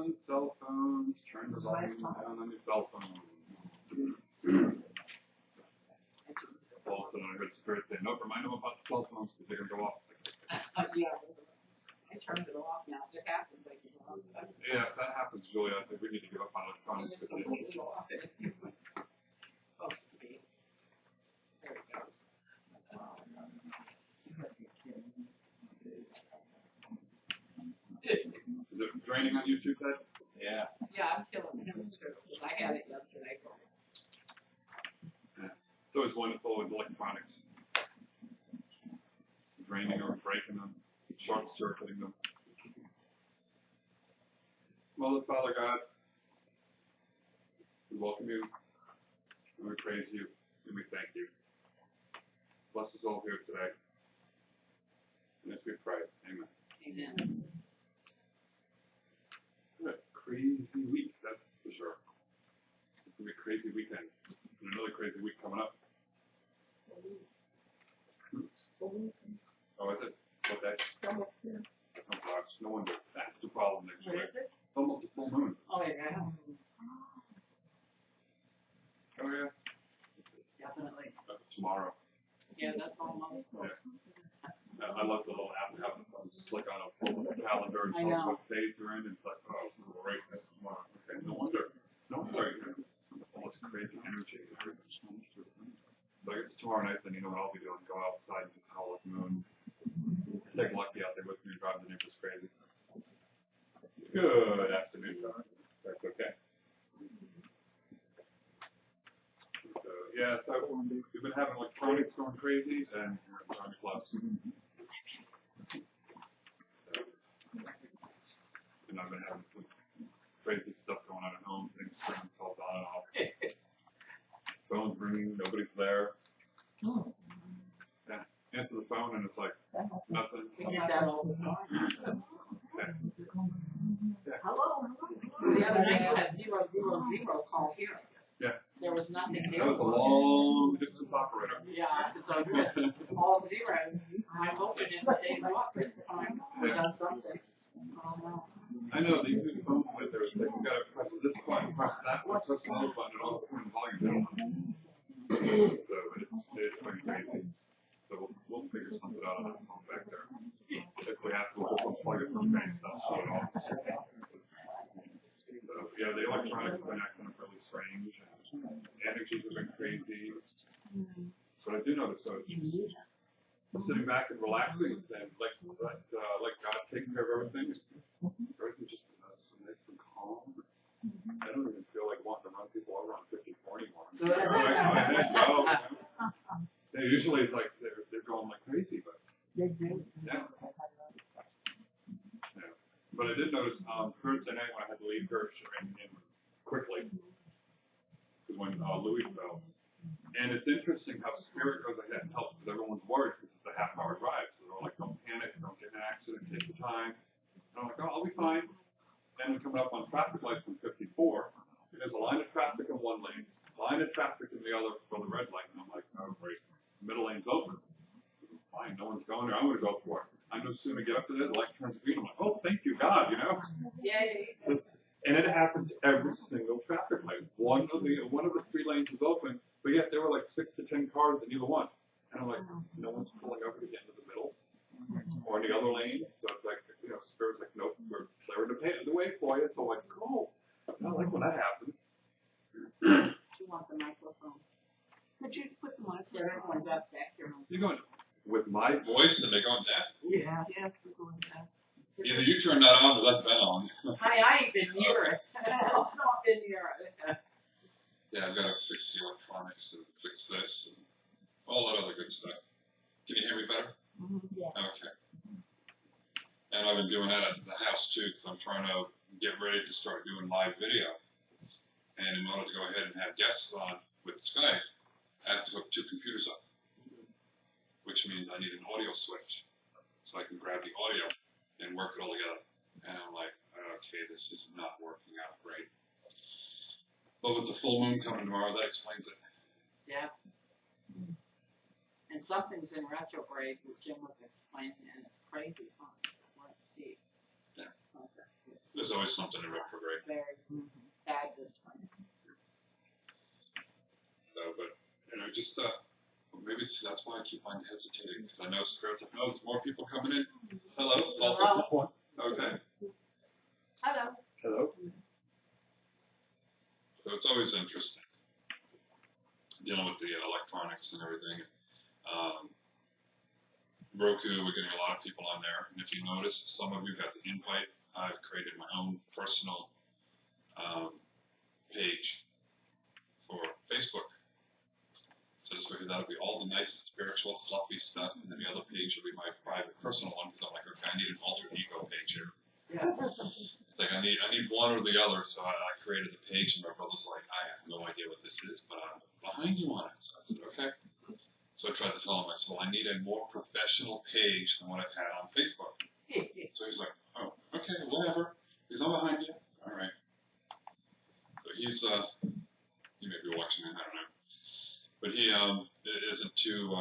on cell phones. Turn the volume down on your cell phone. All of a sudden I heard Spirit say, nope, remind them about the cell phones because they're going to go off. Yeah, I turned it off now. It happens. Yeah, if that happens, Julia, I think we need to give up on electronics. It's completely off. It's supposed to be. There we go. Is it draining on you too, Ted? Yeah. Yeah, I'm killing him too. I had it yesterday. Yeah. It's always wonderful with electronics. Draining or breaking them, short-circuiting them. Mother, Father God, we welcome you, and we praise you, and we thank you. Bless us all here today. And as we pray, amen. Amen. What a crazy week, that's for sure. It's going to be a crazy weekend, and another crazy week coming up. Oh, is it? What day? Oh, gosh, no wonder. That's the problem next week. What is it? Almost a full moon. Oh, yeah. Oh, yeah. Definitely. That's tomorrow. Yeah, that's almost. Yeah. I love the little app having just like on a full calendar and I tells know. what days you're in. It's like, oh, great, that's tomorrow. Okay, no wonder. No wonder you're all this crazy energy. But I guess tomorrow night, then you know what I'll be doing. Go outside and just howl at the moon. Take Lucky out there with me and drive the neighbors crazy. Good afternoon, John. That's okay. So, yeah, so we've been having electronics going crazy and electronic clubs. And I've been having some crazy stuff going on at home, things turning themselves on and off. Phone's ringing, nobody's there. Yeah, answer the phone and it's like, nothing. We get that all the time. Okay. Yeah. Hello. The other night you had 000 call here. Yeah. There was nothing there. That was a long distance operator. Yeah, because I was all zeros. I'm hoping it stays up this time. Or does something. I know these new phones with there, it's like you gotta press this button, press that one, press the other button, and all turn the volume down. So it's pretty crazy. So we'll figure something out on that phone back there. If we have to, we'll unplug it from main stuff, so it all. So yeah, the electronics have been acting up really strange. Energies have been crazy. But I do notice so I'm sitting back and relaxing and like God taking care of everything. Everything just so nice and calm. I don't even feel like wanting to run people over on 54 anymore. Yeah, usually it's like they're going like crazy, but yeah. But I did notice Thursday night when I had to leave church and quickly because when Louis fell. And it's interesting how Spirit goes ahead and helps because everyone's worried because it's a half-hour drive. So they're like, don't panic, don't get in an accident, take your time. And I'm like, oh, I'll be fine. And we're coming up on traffic lights from 54. There's a line of traffic in one lane, line of traffic in the other for the red light. And I'm like, oh, great. Middle lane's open. Fine, no one's going there. I'm going to go for it. I'm just going to get up to there, the light turns green. I'm like, oh, thank you, God, you know? Yay. And it happens every single traffic light. One of the 3 lanes is open, but yet there were like 6 to 10 cars in either one. And I'm like, no one's pulling over to get into the middle or in the other lane. So it's like, you know, Spirit's like, nope, we're clearing the way for you. So I'm like, cool. I like when that happens. She wants the microphone. Could you put the mic there? Everyone's up back here. You're going with my voice and they're going down? Yeah. Yes, we're going down. Either you turn that on or let that on. Honey, I ain't been near it. I've not been near it. Yeah, I've got to fix the electronics and fix this and all that other good stuff. Can you hear me better? Yeah. Okay. And I've been doing that at the house too, because I'm trying to get ready to start doing live video. And in order to go ahead and have guests on with Skype, I have to hook 2 computers up, which means I need an audio switch so I can grab the audio and work it all together. And I'm like, okay, this is not working out great. But with the full moon coming tomorrow, that explains it. Yeah. And something's in retrograde, which Jim was explaining, and it's crazy, huh? Let's see. Yeah. There's always something in retrograde. just, maybe that's why I keep on hesitating, because I know Spirit's like, no, there's more people coming in. Hello. Hello. Okay. Hello. Hello. So it's always interesting dealing with the electronics and everything. Roku, we're getting a lot of people on there, and if you notice, some of you got the invite. I've created my own personal page for Facebook. So this way, that'll be all the nice spiritual, fluffy stuff, and then the other page will be my private, personal one, because I'm like, okay, I need an alter ego page here. Yeah. It's like I need one or the other, so I created the page, and my brother's like, I have no idea what this is, but I'm behind you on it. So I said, okay. So I tried to tell him, I said, well, I need a more professional page than what I've had on Facebook. So he's like, oh, okay, whatever. He's I'm behind you. All right. So he may be watching it, I don't know. But he isn't too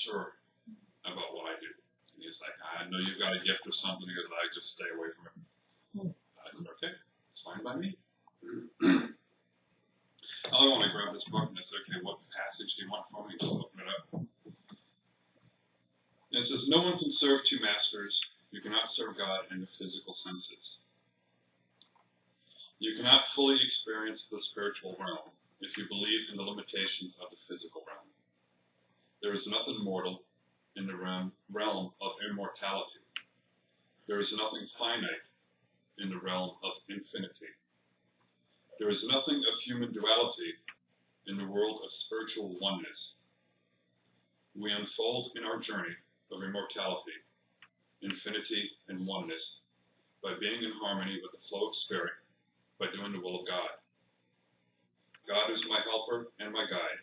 sure about what I do. And he's like, I know you've got a gift or something, because I just stay away from it. I said, okay, it's fine by me. I want to grab this book, and I said, okay, what passage do you want from me? Just open it up. And it says, no one can serve two masters. You cannot serve God in the physical senses. You cannot fully experience the spiritual realm if you believe in the limitations of the physical realm. There is nothing mortal in the realm of immortality. There is nothing finite in the realm of infinity. There is nothing of human duality in the world of spiritual oneness. We unfold in our journey of immortality, infinity, and oneness by being in harmony with the flow of spirit, by doing the will of God. God is my helper and my guide.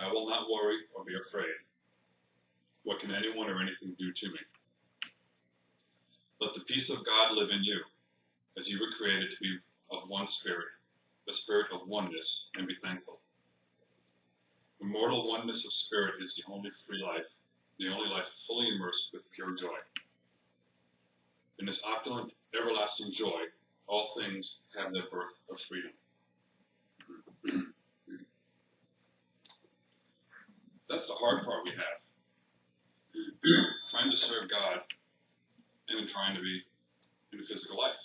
I will not worry or be afraid. What can anyone or anything do to me? Let the peace of God live in you, as you were created to be of one spirit, the spirit of oneness, and be thankful. Immortal oneness of spirit is the only free life, the only life fully immersed with pure joy. In this opulent, everlasting joy, all things have their birth of freedom. That's the hard part we have. Trying to serve God and then trying to be in the physical life.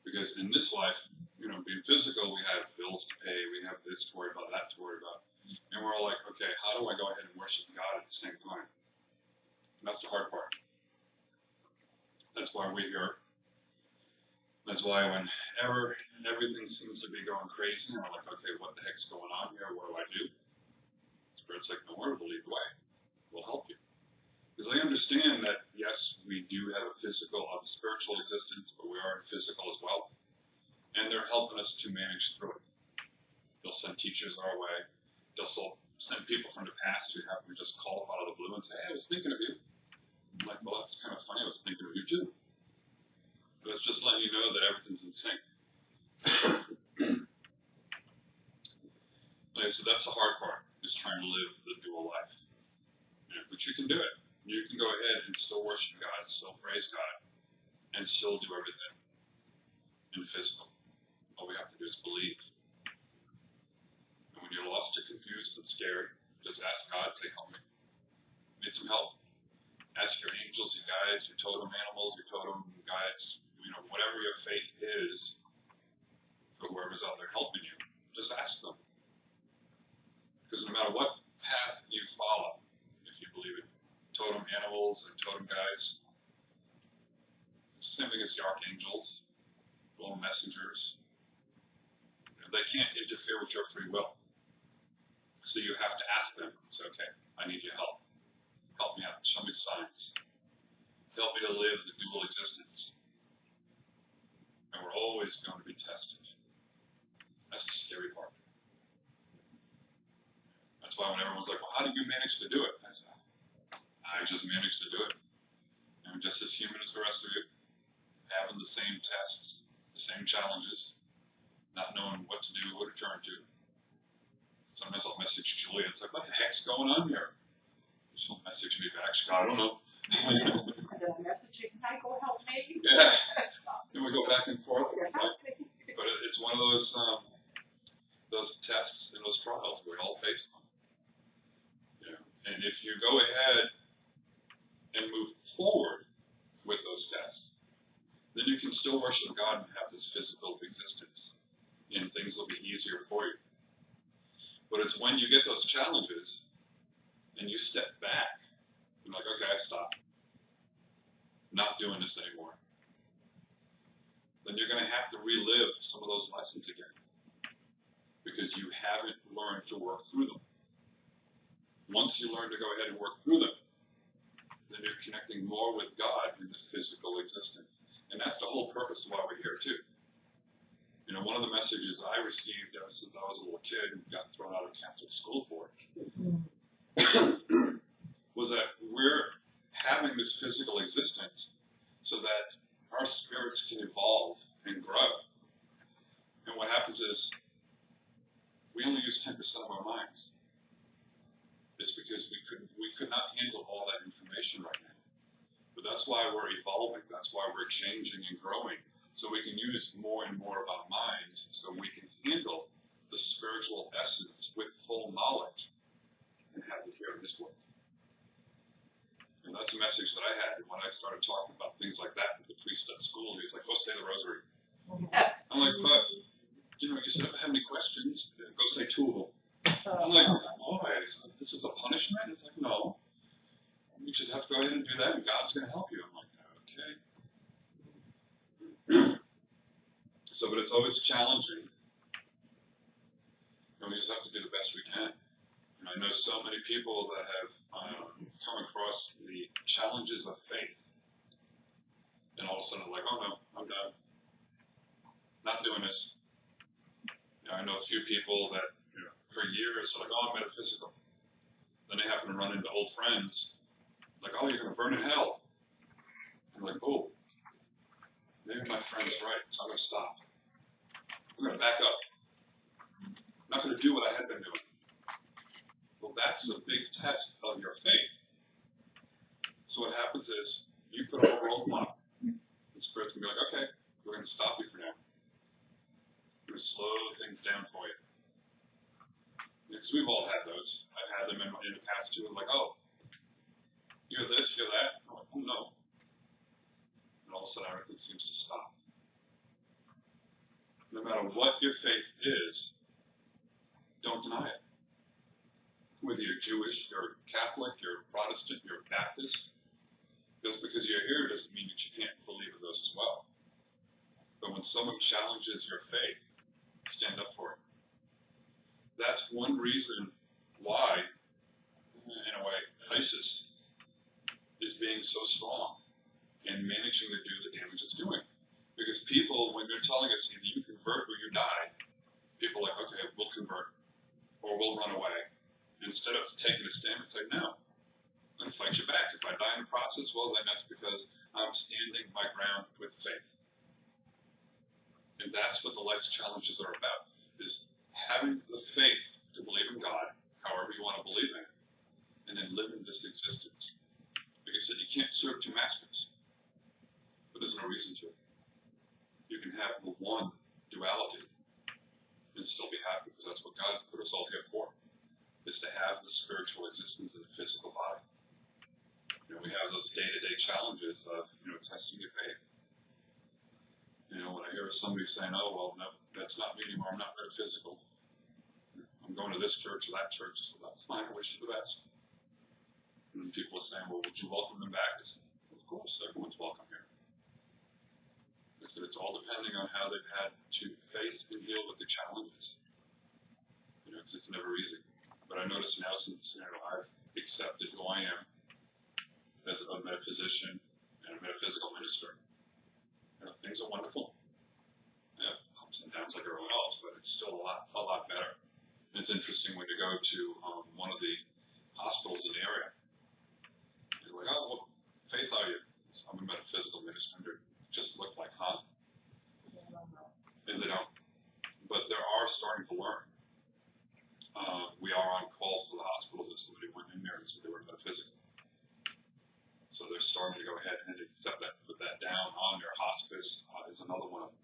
Because in this life, being physical, we have bills to pay, we have this to worry about, that to worry about. And we're all like, okay, how do I go ahead and worship God at the same time? And that's the hard part. That's why we're here. That's why whenever everything seems to be going crazy, and we're like, okay, what the heck's going on here? What do I do? Spirit's like, don't worry, we'll lead the way. We'll help you. Because I understand that, yes, we do have a physical, a spiritual existence, but we are physical as well. And they're helping us to manage through it. They'll send teachers our way. They'll send people from the past who happen to just call up out of the blue and say, hey, I was thinking of you. I'm like, well, that's kind of funny. I was thinking of you too. But it's just letting you know that everything's in sync. So that's the hard part, is trying to live the dual life. But you can do it. You can go ahead and still worship God, still praise God, and still do everything in physical. All we have to do is believe. And when you're lost or confused and scared, just ask God, say, help me. Need some help. Ask your angels, your guides, your totem animals, your totem guides, whatever your faith is, for whoever's out there helping you, just ask them. Because no matter what path you follow, if you believe in totem animals and totem guides, it's the same thing as the archangels, little messengers. They can't interfere with your free will. So you have to ask them, say, okay, I need your help. Help me out. Show me signs. Help me to live the dual existence. And we're always going to be tested. That's the scary part. That's why when everyone's like, well, how did you manage to do it? I said, I just managed to do it. I'm just as human as the rest of you, having the same tests, the same challenges, not knowing what to do, who to turn to. Sometimes I'll message Julia. It's like, what the heck's going on here? She'll message me back. She goes, I don't know. Messaging, can I go help me? Yeah. Then we go back and forth. But it's one of those tests and those trials we all face. haven't learned to work through them. Once you learn to go ahead and work through them, then you're connecting more with God in this physical existence. And that's the whole purpose of why we're here, too. You know, one of the messages I received since I was a little kid and got thrown out of Catholic school for it was that we're having this physical existence so that our spirits can evolve and grow. And what happens is we only use 10% of our minds. It's because we could not handle all that information right now. But that's why we're evolving. That's why we're changing and growing. So we can use more and more of our minds so we can handle the spiritual essence with full knowledge and have it here in this world. And that's a message that I had when I started talking about things like that with the priest at school. He was like, go say the rosary. I'm like, but, you know, you said if I have any questions, go say two of them. I'm like, oh, this is a punishment? It's like, no. You just have to go ahead and do that, and God's going to help you. I'm like, okay. So, but it's always challenging. And we just have to do the best we can. And I know so many people that have come across the challenges of faith. And all of a sudden, like, oh no, I'm done. Not doing this. You know, I know a few people that, you know, for years are like, oh, I'm metaphysical. Then they happen to run into old friends. Like, oh, you're going to burn in hell. I'm like, oh, maybe my friend's right, so I'm going to stop. I'm going to back up. I'm not going to do what I had been doing. Well, that's a big test of your faith. So what happens is, you put a roadblock. The Spirit's going to be like, okay, we're going to stop you for now. We're going to slow things down for you. Because we've all had those. I've had them in the past too. I'm like, oh, you're this, you're that. I'm like, oh no. And all of a sudden everything seems to stop. No matter what your faith is, don't deny it. Whether you're Jewish, you're Catholic, you're Protestant, you're Baptist, just because you're here doesn't mean that you can't believe in those as well. But when someone challenges your faith, stand up for it. That's one reason why, in a way, ISIS is being so strong and managing to do the damage it's doing. Because people, when they're telling us either you convert or you die, people are like, okay, we'll convert or we'll run away. Instead of taking a stand and say, no, I'm going to fight you back. If I die in the process, well, then that's because I'm standing my ground with faith. And that's what the life's challenges are about, is having the faith to believe in God, however you want to believe in it, and then live in this existence. Like I said, you can't serve two masters, but there's no reason to. You can have the one duality and still be happy, because that's what God put us all here for, is to have the spiritual existence in the physical body. You know, we have those day-to-day challenges of, you know, testing your faith. You know, when I hear somebody saying, oh, well, no, that's not me anymore, I'm not metaphysical. I'm going to this church or that church, so that's fine, I wish you the best. And then people are saying, well, would you welcome them back? I said, of course, everyone's welcome here. I said, it's all depending on how they've had to face and deal with the challenges. You know, because it's never easy. But I notice now, since, you know, I've accepted who I am as a metaphysician and a metaphysical minister, you know, things are wonderful. Yeah, ups and downs like everyone else, but it's still a lot better. And it's interesting when you go to one of the hospitals in the area. You're like, oh, what faith are you? I'm a metaphysical minister. Just look like, huh? And they don't. But they are starting to learn. We are on calls to the hospital that somebody went in there and said they were metaphysical. So they're starting to go ahead and accept that, put that down on their hospice is another one of them.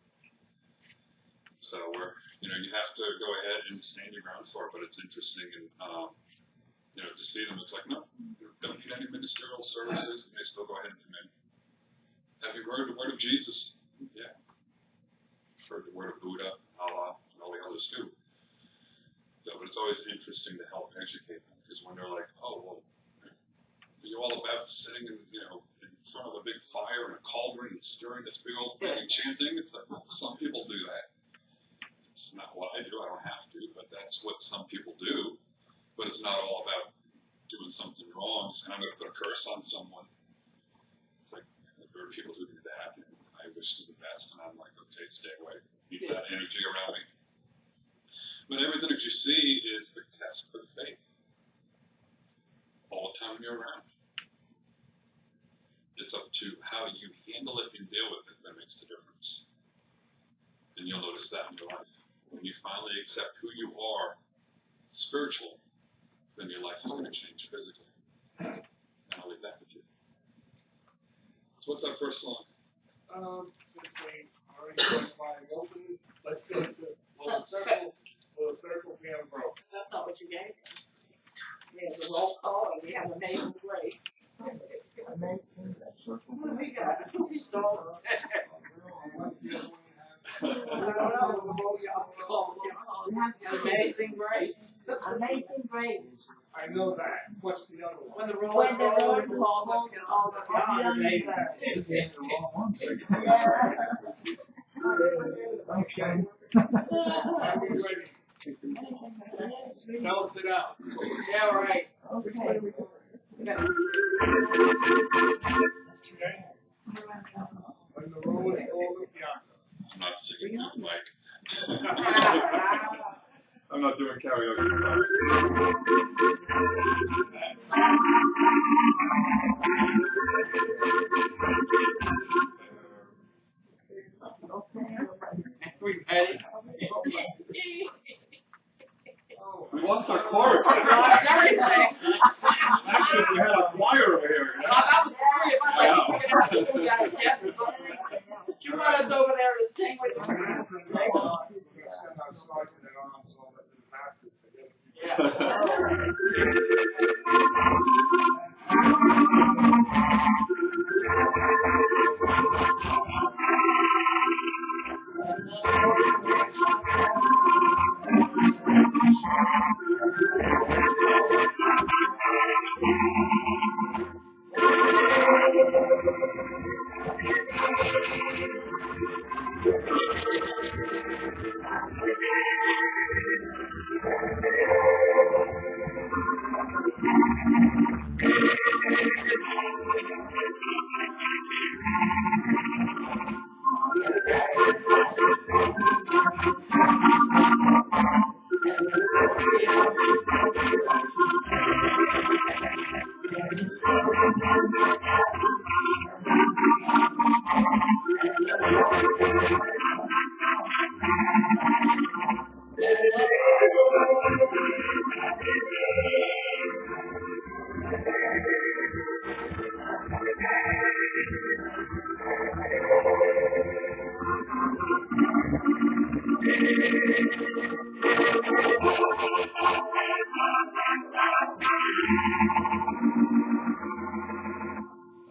So we're, you know, you have to go ahead and stand your ground for it, but it's interesting and, you know, to see them, it's like, no, you don't need any ministerial services, and they still go ahead and come in. Have you heard the word of Jesus? Yeah. Heard the word of Buddha, Allah, and all the others too. So, but it's always interesting to help educate them, because when they're like, oh, well, are you all about sitting in, you know, in front of a big fire and a cauldron and stirring this big old thing and chanting? It's like, well, some people do that. It's not what I do. I don't have to, but that's what Amazing Grace. Amazing Grace. I know that. What's the other one? When the road When the road calls us, you know, beyond Okay. Spell it out. Yeah, right. Okay. When the road is over yonder. I'm not singing this mic. I'm not doing karaoke. Everybody. We lost our chorus. Lost everything. Actually, we had a choir over here. You know? That was three of us. I think we got you brought us over there to sing with you.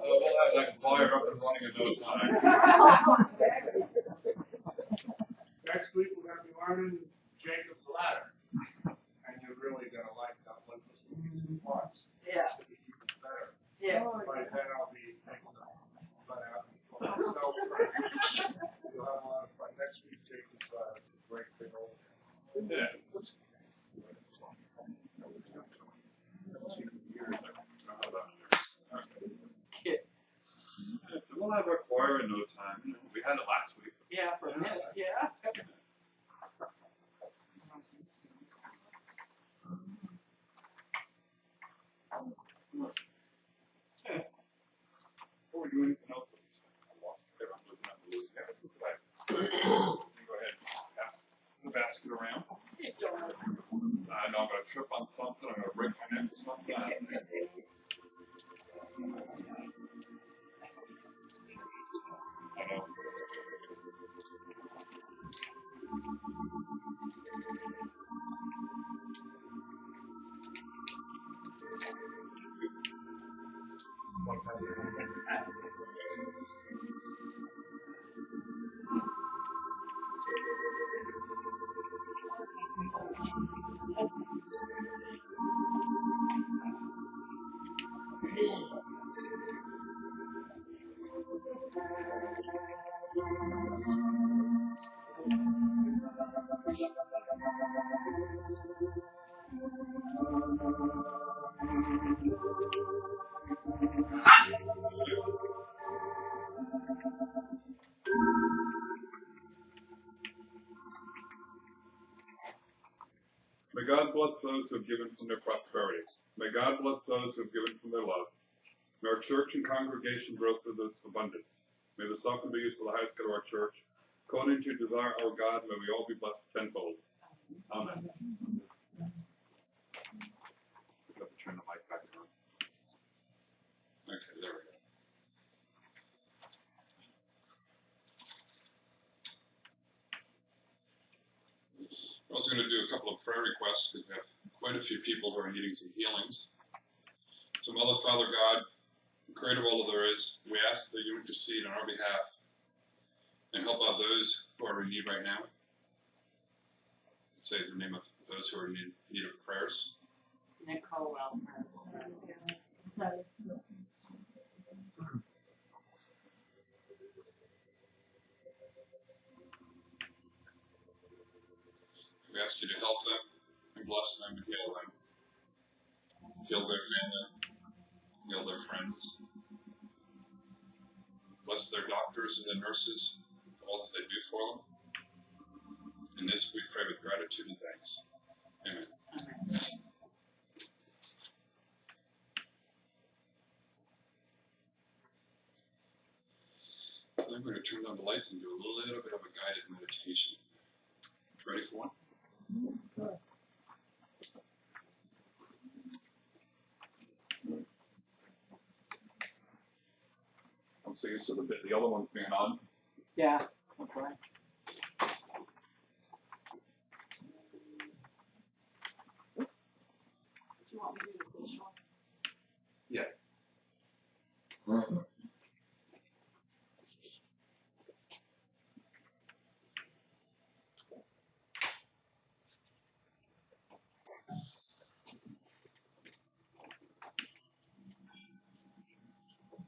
We'll have that choir up and running in no time. Next week we're gonna be learning Jacob's ladder. And you're really gonna like that one. Parts. Yeah. It's even better. Yeah. By then I'll be taking the butt out for myself. You'll have a lot of fun. Next week Jacob's ladder is a great big old. Yeah. We'll have our choir in no time. We had it last week. Yeah, for a minute, yeah. Before we do anything else, I'm looking at the loose hair. Go ahead, pass the basket around. I know I'm gonna trip on something. I'm gonna break my neck or something. I know. May God bless those who have given from their prosperities. May God bless those who have given from their love. May our church and congregation grow through this abundance. May the suffering be used for the highest good of our church. According to your desire, our God, may we all be blessed tenfold. Amen. We have to turn the mic back on. Okay, there we go. We're also going to do a couple of prayer requests because we have quite a few people who are needing some healings. So, Mother, Father God, Creator of all that there is, we ask that you intercede on our behalf and help out those who are in need right now. Say the name of those who going to turn on the lights and do a little bit of a guided meditation. Ready for one? I'm so used to the other ones being on. Yeah. Okay. Do you want me to do the visual? Yeah.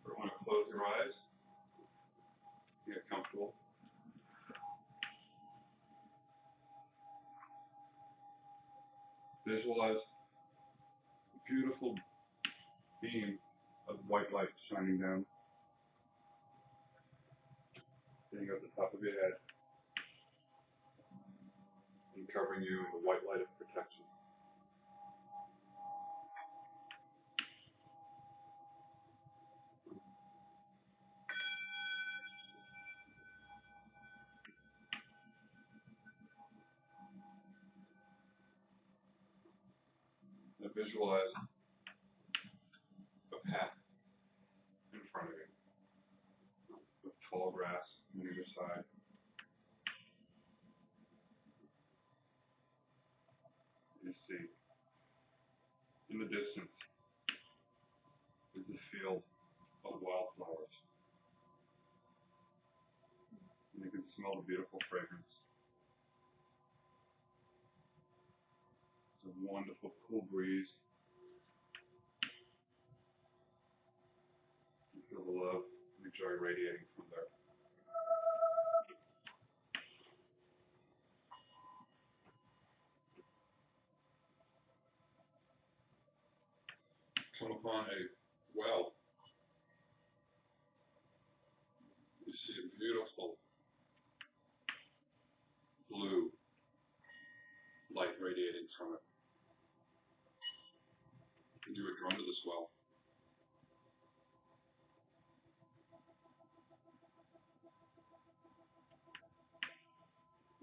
Everyone close your eyes. Get comfortable. Visualize a beautiful beam of white light shining down, sitting at the top of your head, and covering you in the white light of protection. Now visualize a path in front of you with tall grass on either side. You see, in the distance, is a field of wildflowers. And you can smell the beautiful fragrance. It's a wonderful cool breeze. You feel the love and the joy radiating from there. Come upon a well. You see a beautiful blue light radiating from it. And you would run to this well.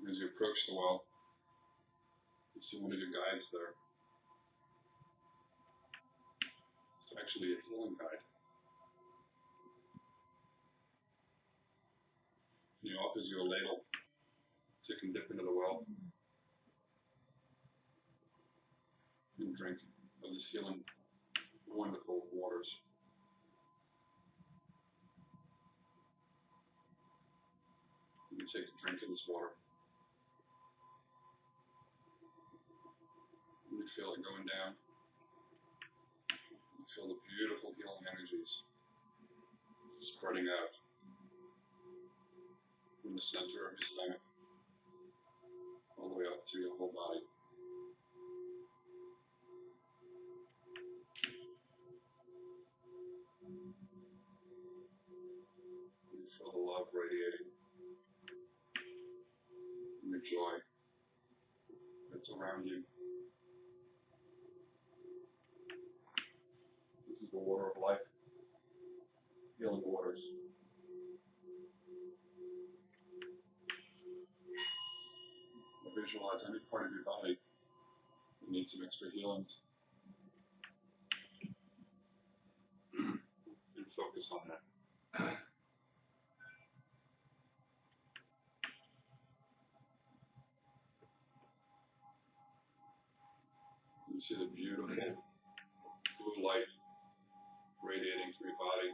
And as you approach the well, you see one of your guides there. It's actually a healing guide. And he offers you a ladle so you can dip into the well and drink of this healing, wonderful waters. You take a drink of this water. And you feel it going down. You feel the beautiful healing energies spreading out from the center of your stomach all the way up to your whole body. You feel the love radiating and the joy that's around you. This is the water of life, healing waters. Visualize any part of your body that needs some extra healing and focus on that. You see the beautiful blue light radiating through your body.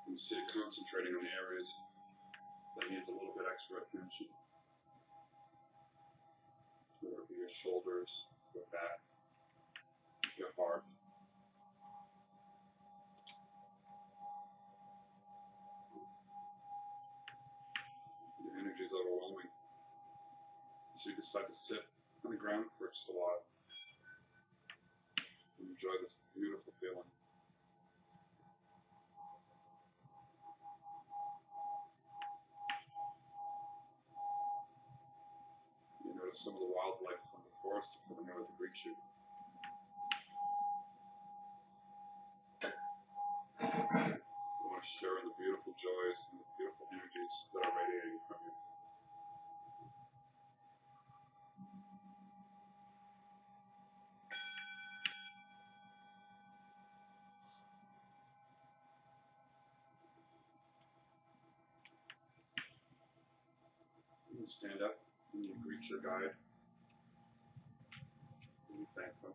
You see it concentrating on the areas that needs a little bit extra attention. Whether it be your shoulders, your back, your heart. The energy is overwhelming. So you decide to sit on the ground for just a while and enjoy this beautiful feeling. You notice some of the wildlife from the forest coming out to greet you. You want to share in the beautiful joys and stand up and you greet your guide. And you thank them.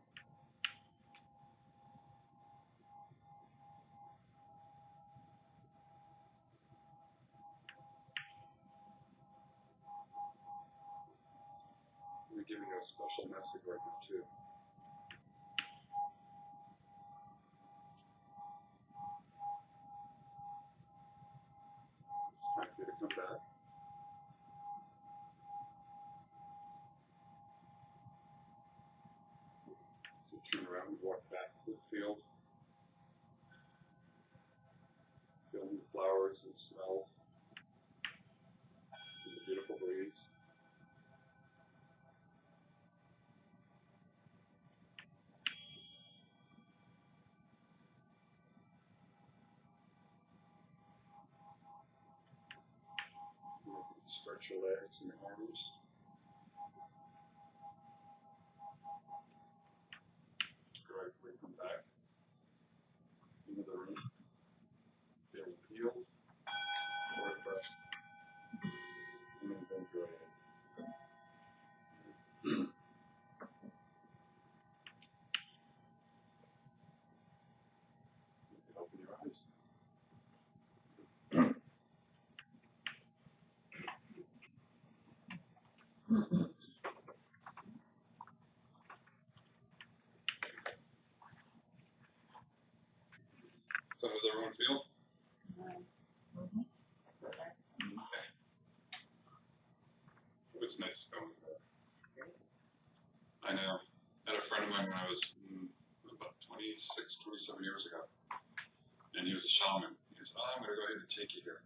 We're giving you a special message right now, too. It's time for you to come back. So turn around and walk back to the field. Feeling the flowers and smells. And the beautiful breeze. Stretch your legs and your arms. Right, we come back into the room. Feeling healed or refreshed. And then enjoy it. Open your eyes. So how does everyone feel? Okay. It was nice going there. I know. I had a friend of mine when I was about 26, 27 years ago. And he was a shaman. He said, I'm going to go ahead and take you here.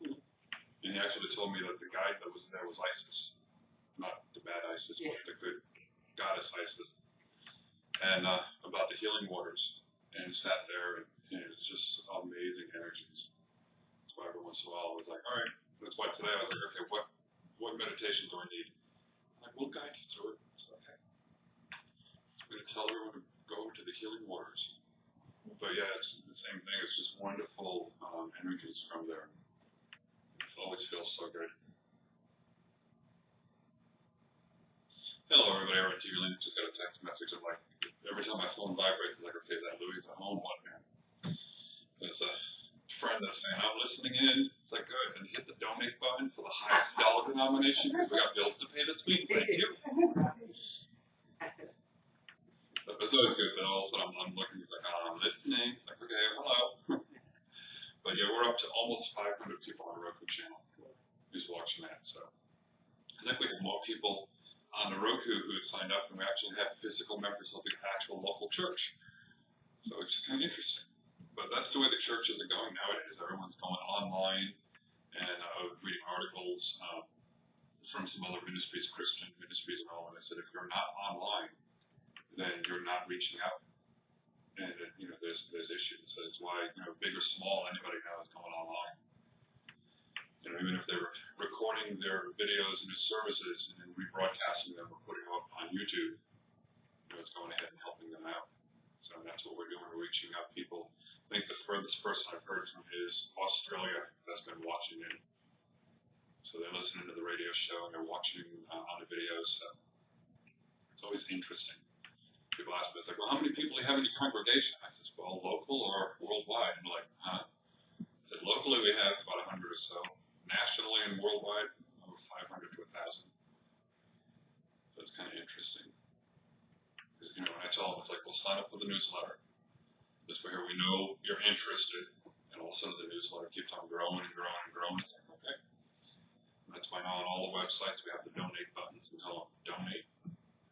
And he actually told me that the guide that was there was Isis. Not the bad Isis, but the good goddess Isis. And about the healing waters. And sat there, and it was just amazing energies. That's why every once in a while I was like, all right. That's why today I was like, okay, what meditation do I need? I'm like, we'll guide you through it. It's okay. I'm going to tell everyone to go to the healing waters. But yeah, it's the same thing. It's just wonderful energies from there. It always feels so good. Hello, everybody. I wrote to you. Just got a text message. I'm like, every time my phone vibrates, it's like, okay, is that Louis at home? What, man? There's a friend that's saying, I'm listening in. It's like, good. And hit the donate button for the highest dollar denomination because we got bills to pay this week. Thank you. It's always good, but also I'm looking, it's like, I'm listening. It's like, okay, hello. But yeah, we're up to almost 500 people on the Roku channel who's watching that. So I think we have more people on the Roku who signed up than we actually have physical members of the actual local church. So it's kind of interesting. But that's the way the churches are going nowadays. Everyone's going online, and I was reading articles from some other ministries, Christian ministries and all, and they said if you're not online, then you're not reaching out. And there's issues. So that's why, big or small, anybody now is going online. Even if they're recording their videos and their services and then rebroadcasting them or putting them up on YouTube, it's going ahead and helping them out. So that's what we're doing. We're reaching out people. I think the furthest person I've heard from is Australia that's been watching it. So they're listening to the radio show and they're watching on the videos. So it's always interesting. People ask me, it's like, well, how many people do you have in your congregation? I said, well, local or worldwide? And they're like, huh? I said, locally we have about 100 or so. Nationally and worldwide, over 500 to 1,000. So it's kind of interesting. Because, when I tell them, it's like, well, sign up for the newsletter. This way here we know you're interested. And also the newsletter keeps on growing and growing and growing. It's like, okay. And that's why now on all the websites we have the donate buttons and tell them, donate.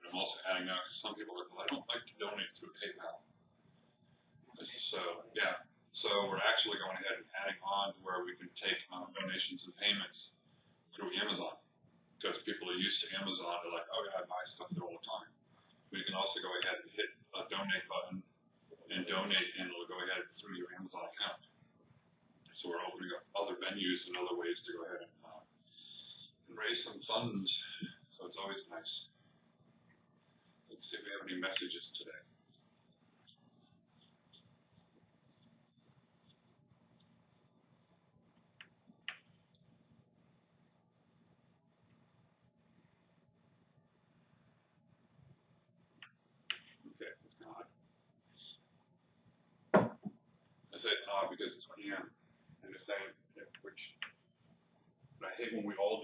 I'm also adding now, because some people are like, well, I don't like to donate through PayPal. So, yeah. So we're actually going ahead and adding on to where we can take donations and payments through Amazon. Because people are used to Amazon. They're like, oh, yeah, I buy stuff there all the time. We can also go ahead and hit a donate button and donate, and it'll go ahead through your Amazon account. So we're opening up other venues and other ways to go ahead and raise some funds. So it's always nice. Let's see if we have any messages today.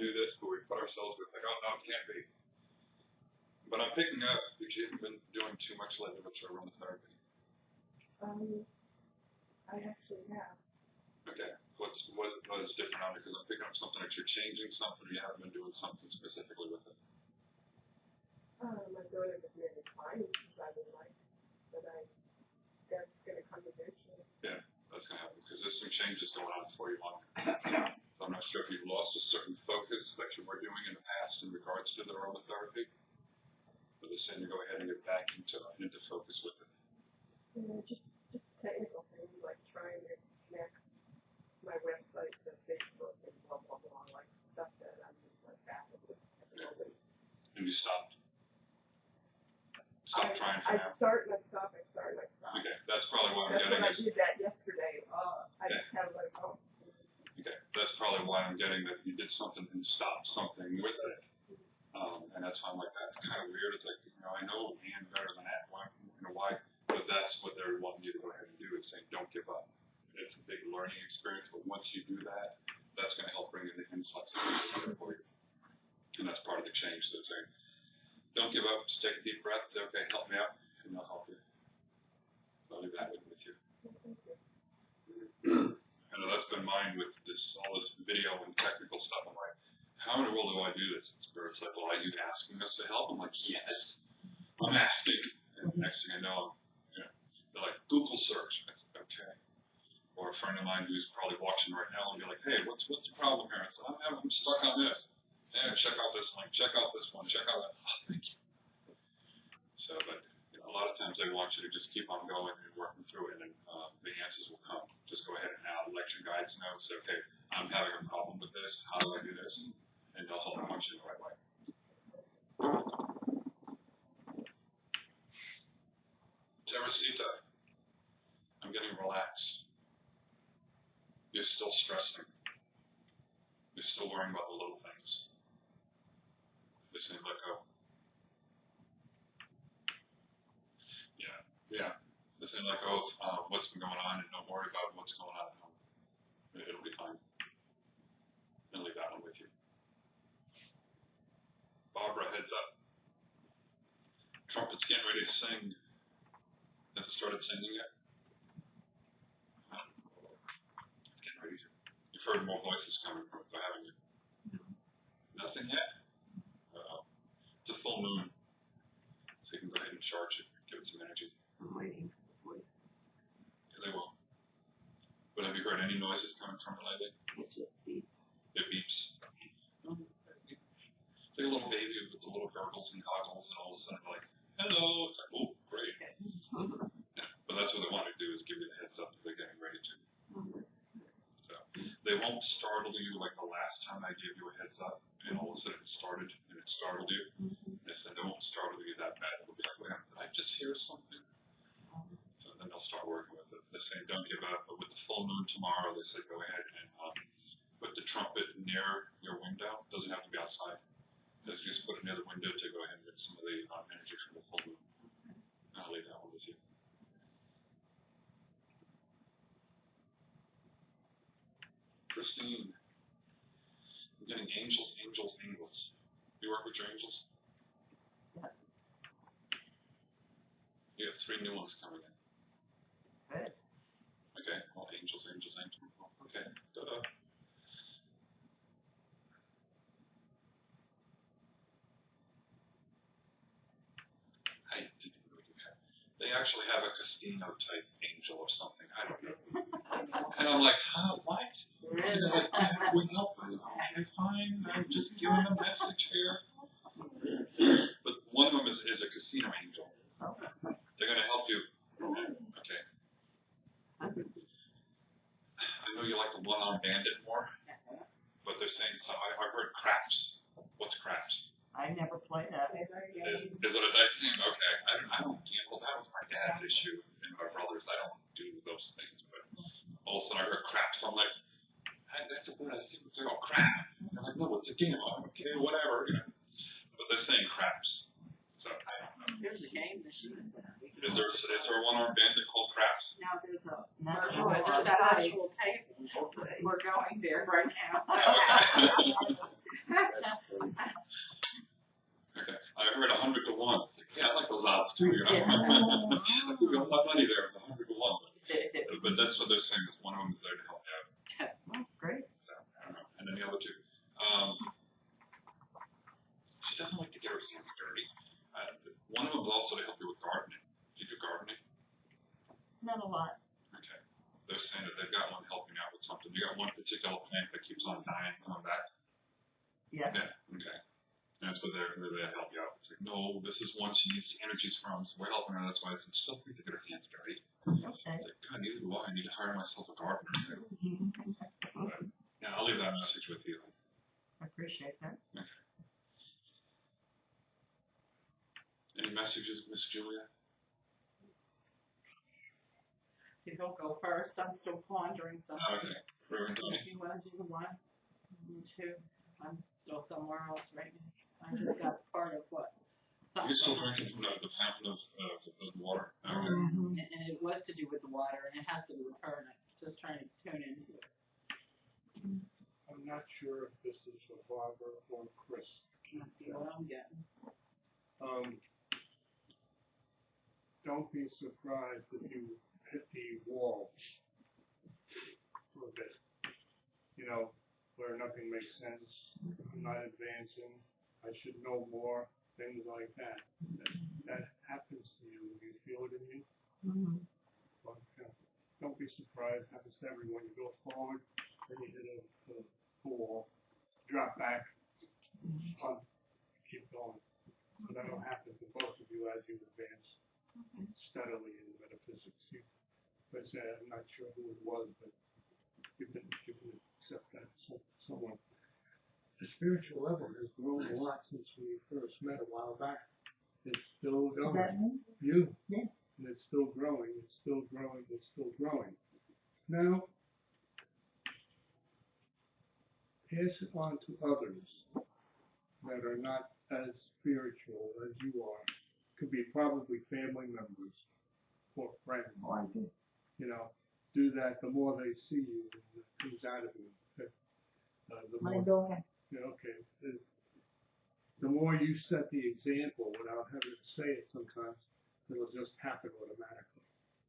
do this, but we put ourselves with like, oh no, it can't be. But I'm picking up because you haven't been doing too much lately with your aromatherapy. I actually have. Okay. What is different on it? Because I'm picking up something that you're changing something, or you haven't been doing something specifically with it. My daughter was nearly fine, which is rather nice, but that's going to come eventually. Yeah, that's going to happen because there's some changes going on for you on. So I'm not sure if you've lost a certain focus that you were doing in the past in regards to the aromatherapy, but they're saying to go ahead and get back into focus with it. Yeah, just technical things like trying to connect my website to Facebook and blah, blah, blah, like stuff that I'm just like baffled with at the moment. And you stopped. Stop trying for now. I start and I stop. Okay, that's probably why I'm That's getting when I this. did that yesterday. I just have like, Okay, that's probably why I'm getting that you did something and stopped something with it. And that's why I'm like, that's kind of weird. It's like, I know Ian better than that. Why? But that's what they're wanting you to go ahead and do is saying, don't give up. It's a big learning experience, but once you do that, that's going to help bring in the influx for you. And that's part of the change. So it's saying, don't give up. Just take a deep breath. Say, okay, help me out, and they'll help you. I'll leave that with you. I know that's been mine with all this video and technical stuff. I'm like, how in the world do I do this? It's like, well, are you asking us to help? I'm like, yes, I'm asking. And next thing I know, they're like, Google search. I said, okay. Or a friend of mine who's probably watching right now will be like, hey, what's the problem here? I said, I'm stuck on this. Yeah, check out this link. Check out this one. Check out that. Oh, thank you. So, but a lot of times they want you to just keep on going and working through it, and the answers will come. Just go ahead and now let your guides know. Say, okay, I'm having a problem with this. How do I do this? And they'll help punch you in the right way. Teresita, I'm getting relaxed. You're still stressing. You're still worrying about the little things. This ain't let go. Yeah. This ain't let go of what's been going on, and don't worry about what's going on at home. It'll be fine. I'll leave that one with you. Barbara, heads up. Trumpet's getting ready to sing. Has it started singing yet? It's getting ready to. You've heard more voices coming from it, though, haven't you? Nothing yet? It's a full moon. So you can go ahead and charge it, give it some energy. I'm waiting for it. Yeah, they will. But have you heard any noises coming from it lately? It just beeps. It beeps. It's like a little baby with the little gurgles and goggles, and all of a sudden they're like, hello. It's like, oh, great. Yeah, but that's what they want to do is give you the heads up that they're getting ready to. So they won't startle you like the last time I gave you a heads up, and all of a sudden it started and it startled you. They said they won't startle you that bad. They'll be like, wait, did I just hear something? So then they'll start working with it. They're saying don't give up, but with the full moon tomorrow, they said go ahead and put the trumpet near your window. It doesn't have to be outside. Just put it near the window to go ahead and get some of the energy from the full moon. I'll leave that one with you. Christine, I'm getting angels. You work with your angels? Yeah. You have 3 new ones coming in. Good. Okay, well, angels. Okay, ta-da. I didn't know you had. They actually have a casino type angel or something. I don't know. And I'm like, huh? What? And they're like, yeah, we help them. Okay, fine. I'm just giving a message here. But one of them is a casino angel. They're going to help you. Okay. I know you like the one-armed bandit more, but they're saying so. I heard craps. What's craps? I never played that. Is it a dice game? Okay. I don't gamble. That was my dad's issue and my brother's. I don't do those things. But all of a sudden I heard craps. I'm like, that's a word I think it's called crap. They're like, no, it's a game. I'm okay, whatever. But they're saying craps. So I don't know. There's a game that you Is there a one-armed bandit called craps? Now there's a No, there's that actual table. We're going there right now. lost too, you know. I think all my money there is 100 to 1. But that's what they're saying is one of them is there to help you out. That's great. So, I don't know. And then the other two. She doesn't like to get her hands dirty. One of them is also to help you with gardening. Do you do gardening? Not a lot. Okay. They're saying that they've got one helping out with something. You got one particular plant that keeps on dying, coming back. Yeah. Yeah. Okay. And so they're there to help you out. It's like, no, this is one she needs the energies from, so we're helping her. That's why I said, still need to get her hands dirty. Okay. It's like, God, neither do I. I need to hire myself a gardener too. But, yeah, I'll leave that message with you. I appreciate that. Okay. Any messages, Miss Julia? You don't go first. I'm still pondering something. Okay. Reverend Tony. You want to do the one? Two. I'm still somewhere else right now. I just got part of what. You're still drinking from the fountain of water. Okay. And it was to do with the water, and it has to do with her, and I'm just trying to tune into it. I'm not sure if this is for Barbara or Chris. Can't see what I'm getting. Don't be surprised if you hit the wall for a bit. You know, where nothing makes sense. I'm not advancing. I should know more. Things like that. That happens to you. You feel it in you. But, don't be surprised. It happens to everyone. You go forward, then you hit a wall, drop back, keep going. So that'll happen to both of you as you advance steadily in metaphysics. I said, I'm not sure who it was, but you can accept that someone. The spiritual level has grown a lot since we first met a while back. It's still going. Is that me? You. Yeah. And it's still growing. It's still growing. It's still growing. Now, pass it on to others that are not as spiritual as you are. Could be probably family members or friends. Oh, I do. You know, do that. The more they see you, it comes out of you. My daughter. Yeah, okay. The more you set the example without having to say it sometimes, it'll just happen automatically.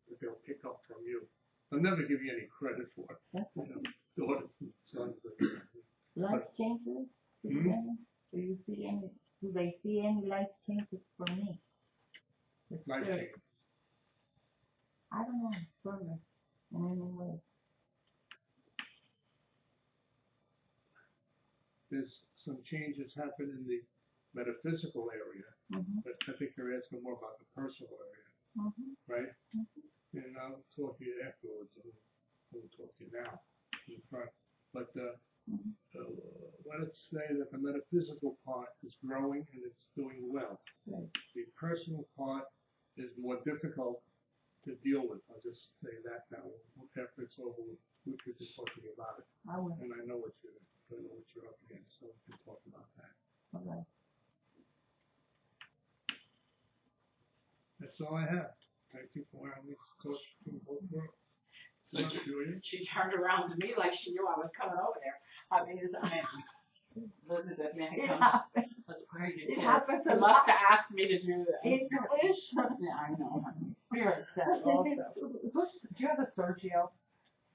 That they'll pick up from you. They'll never give you any credit for it. You know, daughters and sons. Life changes? Do you see any? Do they see any life changes for me? Life changes. I don't know. Further in any way. There's some changes happen in the metaphysical area, but I think you're asking more about the personal area, right? And I'll talk to you afterwards. I'll talk to you now in front. But let us say that the metaphysical part is growing and it's doing well. Right. The personal part is more difficult to deal with. I'll just say that now. After it's over, we could just talk to you about it. I will. And I know what you're up against, so we can talk about that. Okay. That's all I have. Thank you for allowing me to talk to both worlds. Thank you. She turned around to me like she knew I was coming over there. I mean, Elizabeth, man, that's crazy. It happens a You lot. must have asked me to do that. English. Yeah, I know. Spirit said also. Do you have a Sergio?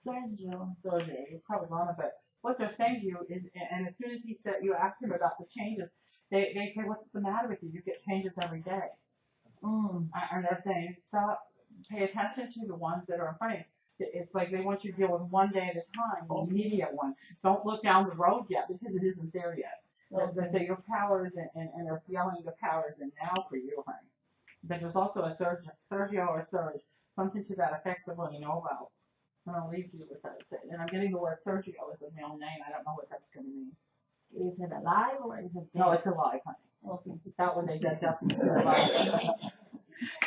Sergio. You probably want to, but what they're saying to you is, and as soon as he said, you asked him about the changes, they say, what's the matter with you? You get changes every day. And they're saying, stop, pay attention to the ones that are in front of you. It's like they want you to deal with one day at a time, the immediate one. Don't look down the road yet because it isn't there yet. They say your powers and they're feeling the powers and now for you, honey. But there's also a Sergio or Serge, something to that effect of what you know about. And I'll leave you with that. And I'm getting the word Sergio as a male name. I don't know what that's going to mean. Is it alive or is it dead? No, it's alive, honey. Okay. That one they said definitely alive.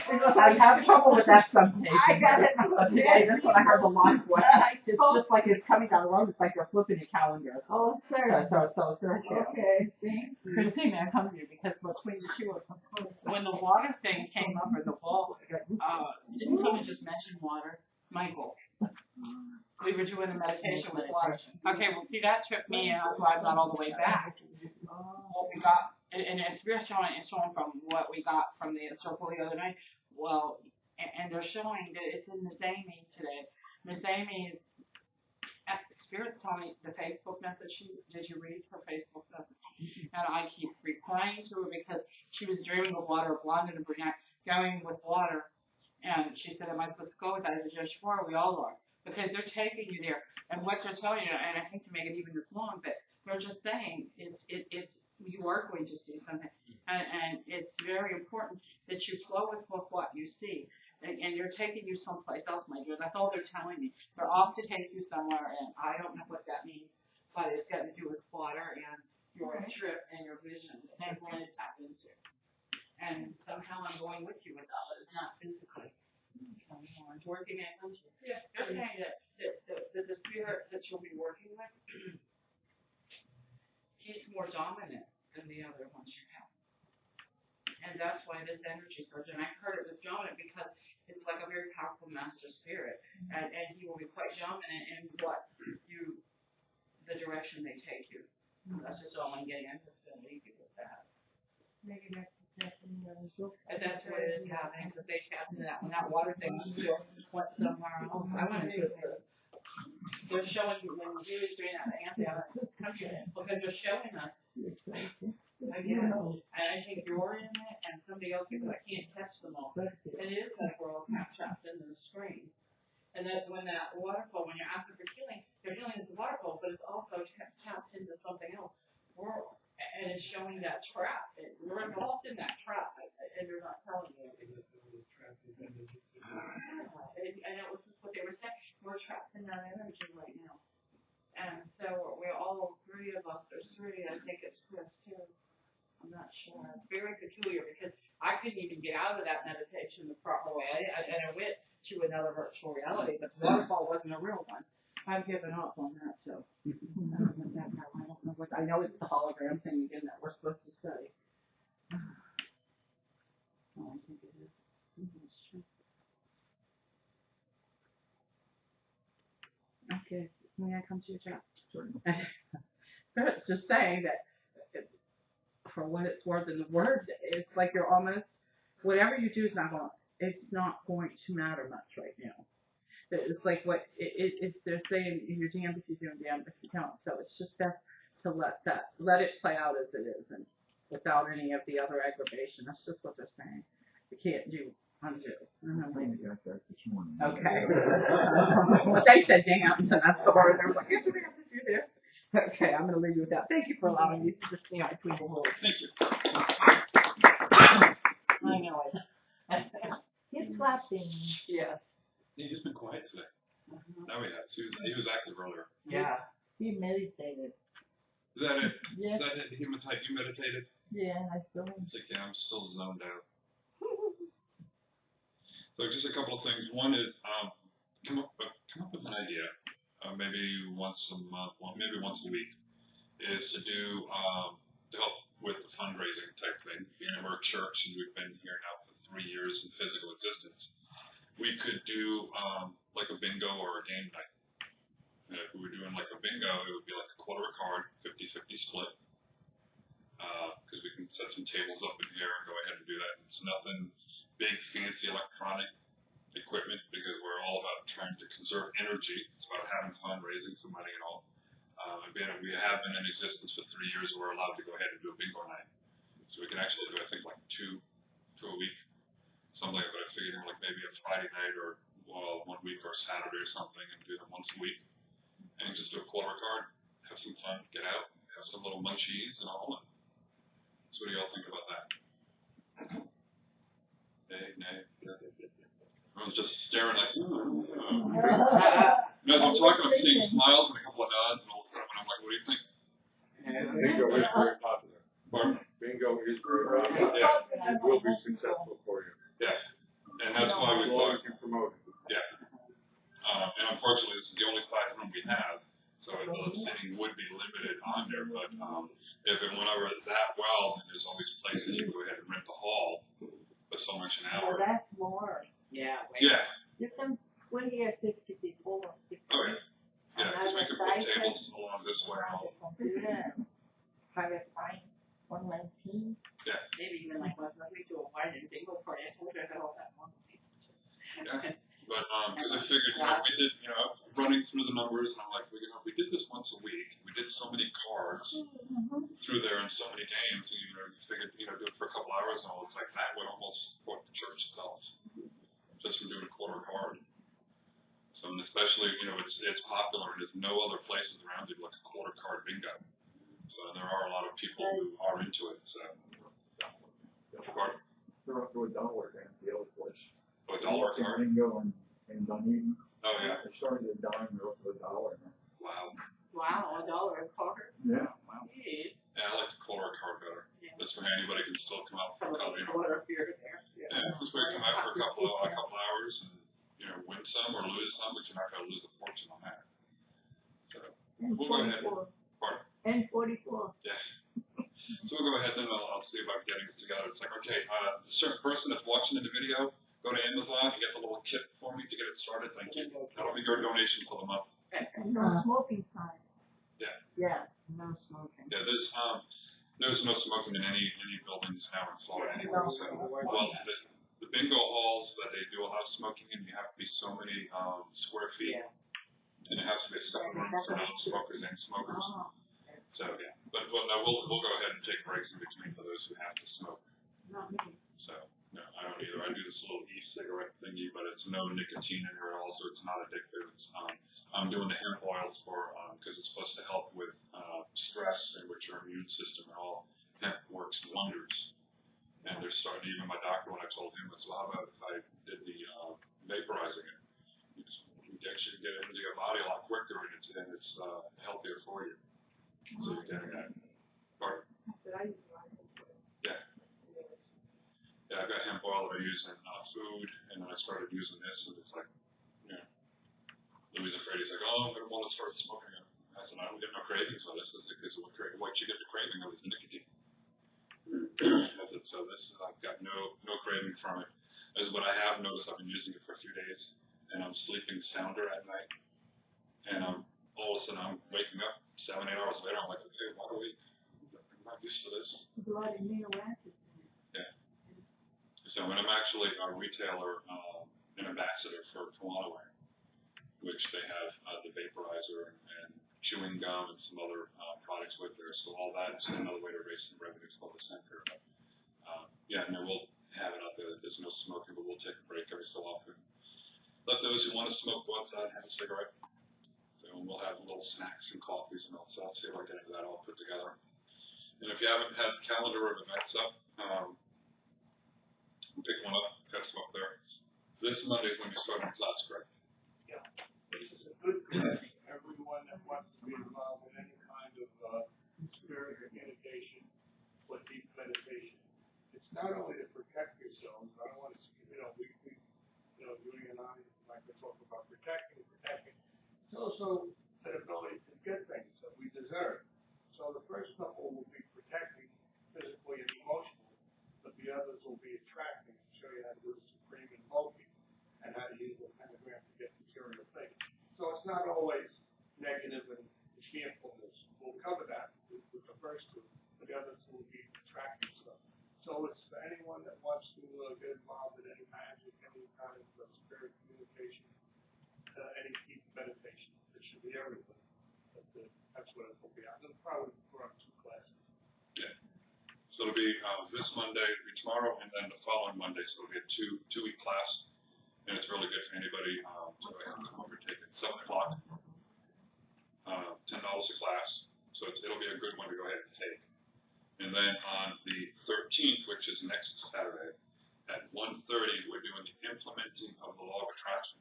I have trouble with that sometimes. I got it. Okay, that's what I heard the live one. It's just like it's coming down the road. It's like they're flipping a calendar. Oh, sir. So Sergio. Okay, thank you. Christine, I come to you because between the two of them, when the water thing came up, or the ball, didn't someone just mention water? Michael. We were doing a meditation with water. Okay, well, see, that took me, and that's why I'm not all the way back. What we got, and and it's showing from what we got from the circle the other night. Well, and they're showing that it's in Miss Amy today. Miss Amy's Spirit told me the Facebook message. Did you read her Facebook message? And I keep replying to her because she was dreaming of water, London and Burnett going with water. And she said, am I supposed to go with that? I said, yes, sure, we all are. Because they're taking you there. And what they're telling you, and I hate to make it even this long, but they're just saying it's you are going to see something. And it's very important that you flow with what you see. And you're taking you someplace else, my dear. That's all they're telling me. They're off to take you somewhere, and I don't know what that means, but it's got to do with water and your trip and your vision that I'm going to tap into. And somehow I'm going with you with that, but it's not physically. I'm working at you. Yeah. They're saying that the spirit that you'll be working with, he's more dominant than the other ones you have. And that's why this energy surge, and I heard it was dominant because it's like a very powerful master spirit, and he will be quite dominant in the direction they take you. That's just all I'm getting. I'm just going to leave you with that. Maybe that's exactly And that's what it is happening, because they tapped into that when that water thing went somewhere else. I want to do it. They're showing you when you was doing that country, because they're showing us. Again, and I think you're in it, and somebody else, because I can't catch them all. It is like we're all trapped into the screen. And that when that waterfall, when you're asking for healing, you're healing is the waterfall, but it's also tapped into something else. And it's showing that trap. We're involved in that trap, and they're not telling you. And it was just what they were saying. We're trapped in that energy right now. And so we're all three of us. There's three. I think it's Chris too. I'm not sure. It's very peculiar because I couldn't even get out of that meditation the proper way. And I went to another virtual reality, but the waterfall wasn't a real one. I've given up on that, so I don't know what. I know it's the hologram thing again that we're supposed to study. Oh, I think it is. Okay, may I come to your chat? Sure. It's just saying that. For what it's worth in the word, it's like you're almost, whatever you do is not going to matter much right now. It's like what they're saying, you're damned if you do and damned if you don't. So it's just best to let it play out as it is, and without any of the other aggravation. That's just what they're saying. You can't undo. I got that this morning. Okay. Well, they said damned, and that's the word. They're like, yes, we have to do this. Okay, I'm going to leave you with that. Thank you for allowing me to just stay between the rules. Thank you. I know it. He's clapping. Yes. He's just been quiet today. Now he has. He was active earlier. Yeah. He meditated. Is that it? Yes. Is that it? You meditated? Yeah, I saw him. It's like, yeah, I'm still zoned out. So just a couple of things. One is come up with an idea. Maybe once a month, maybe once a week, is to do to help with the fundraising type thing. Being we're a church and we've been here now for 3 years in physical existence, we could do like a bingo or a game night. And if we were doing like a bingo, it would be like a quarter a card, 50-50 split. Because we can set some tables up in here and go ahead and do that. It's nothing big, fancy electronic equipment because we're all about trying to conserve energy. It's about having fun, raising some money and all. We have been in existence for 3 years and we're allowed to go ahead and do a bingo night. So we can actually do, I think, like two a week, something like that. I figured like maybe a Friday night or 1 week or Saturday or something and do them once a week. And just do a quarter card, have some fun, get out, have some little munchies and all. So what do y'all think about that? Nay. Everyone's just staring like, as I'm talking, I'm seeing smiles and a couple of nods, and all of a sudden I'm like, what do you think? Bingo is very popular. Pardon? Bingo is very popular. Yeah. It will be successful for you. Yeah. And that's why we As long thought, as you promote it. yeah. And unfortunately, this is the only size room we have, so the seating would be limited on there, but if it went over that well, then there's always places you can go ahead and rent the hall for so much an hour. Well, that's more. Yeah. Yeah. You can put here 60 people. 60. Oh, yeah. Yeah, because we could put tables along this way and all. Computer, private time, online team. $1 down at the other place. Oh, $1 card? Bingo and Dunedin. Oh, yeah. They started at $10, they're up to $1 now. Wow. Wow, $1 a card? Yeah, wow. Jeez. Yeah, I like the Cora card better. Yeah. This way anybody can still come out for Some a couple, of the quarter here and there. Yeah, this way you come out for a couple hours and, win some or lose some, but you're not gonna lose a fortune on that. So, we'll go ahead. Pardon? N44. Yeah. So we'll go ahead and I'll see about getting it together. It's like, okay, a certain person that's watching the video, go to Amazon and get the little kit for me to get it started. Thank you. That'll be your donation for the month. And no smoking sign. Yeah. Yeah, no smoking. Yeah, there's no smoking in any buildings now in Florida anyway. So, well, the bingo halls that they do allow smoking in, you have to be so many square feet, and it has to be a separate room for non-smokers and smokers. So yeah, but no, we'll go ahead and take breaks in between for those who have to smoke. Not me. So no, I don't either. I do this little e-cigarette thingy, but it's no nicotine in there. Also, it's not addictive. It's I'm doing the hemp oils for because it's supposed to help with stress and with your immune system and all. Hemp works wonders. And they're starting, even my doctor, when I told him, I said, well, how about if I did the vaporizing it? You actually get it into your body a lot quicker, and it's healthier for you. So you're getting that. Pardon? Yeah. Yeah, I've got hemp oil that I use in food, and then I started using this, and it's like, Louis is afraid. He's like, oh, I'm going to want to start smoking again. I said, I don't get no cravings on this. This is because what you get the craving of is the nicotine. I said, so this is, I've got no craving from it. But I have noticed I've been using it for a few days, and I'm sleeping sounder at night. And all of a sudden I'm waking up 7-8 hours later. I'm like, okay, why do I'm not used to this. There's a lot of amino acids in it. Yeah. So when I'm actually a retailer, an ambassador for Kawanaway, which they have the vaporizer and chewing gum and some other products with there. So all that is another way to raise some revenue for the center. No, we'll have it out there that there's no smoking, but we'll take a break every so often. Let those who want to smoke go outside and have a cigarette. So we'll have little snacks and coffees and all. So I'll see if I can get that all put together. And if you haven't had the calendar of events up, pick one up, got some up there. This Monday is when you start in class, correct? Yeah. This is a good class. Everyone that wants to be involved in any kind of spirit communication or deep meditation. It's not only to protect yourselves. I don't want to, Julie and I like to talk about protecting. It's also an ability to get things that we deserve. So the first couple will be protecting physically and emotionally, but the others will be attracting to show you how to do supreme invoking and how to use the pentagram to get material things. So it's not always negative and shamefulness. We'll cover that with the first two, but the other two will be attracting stuff. So it's for anyone that wants to get involved in any magic, any kind of spirit communication, any deep meditation. It should be everything. But that's what it will be. I'm going to probably run 2 classes. Yeah. So it'll be this Monday, it'll be tomorrow, and then the following Monday. So it'll be a two-week class, and it's really good for anybody to come over and take it. 7 o'clock, $10 a class. So it'll be a good one to go ahead and take. And then on the 13th, which is next Saturday, at 1:30, we're doing the implementing of the law of attraction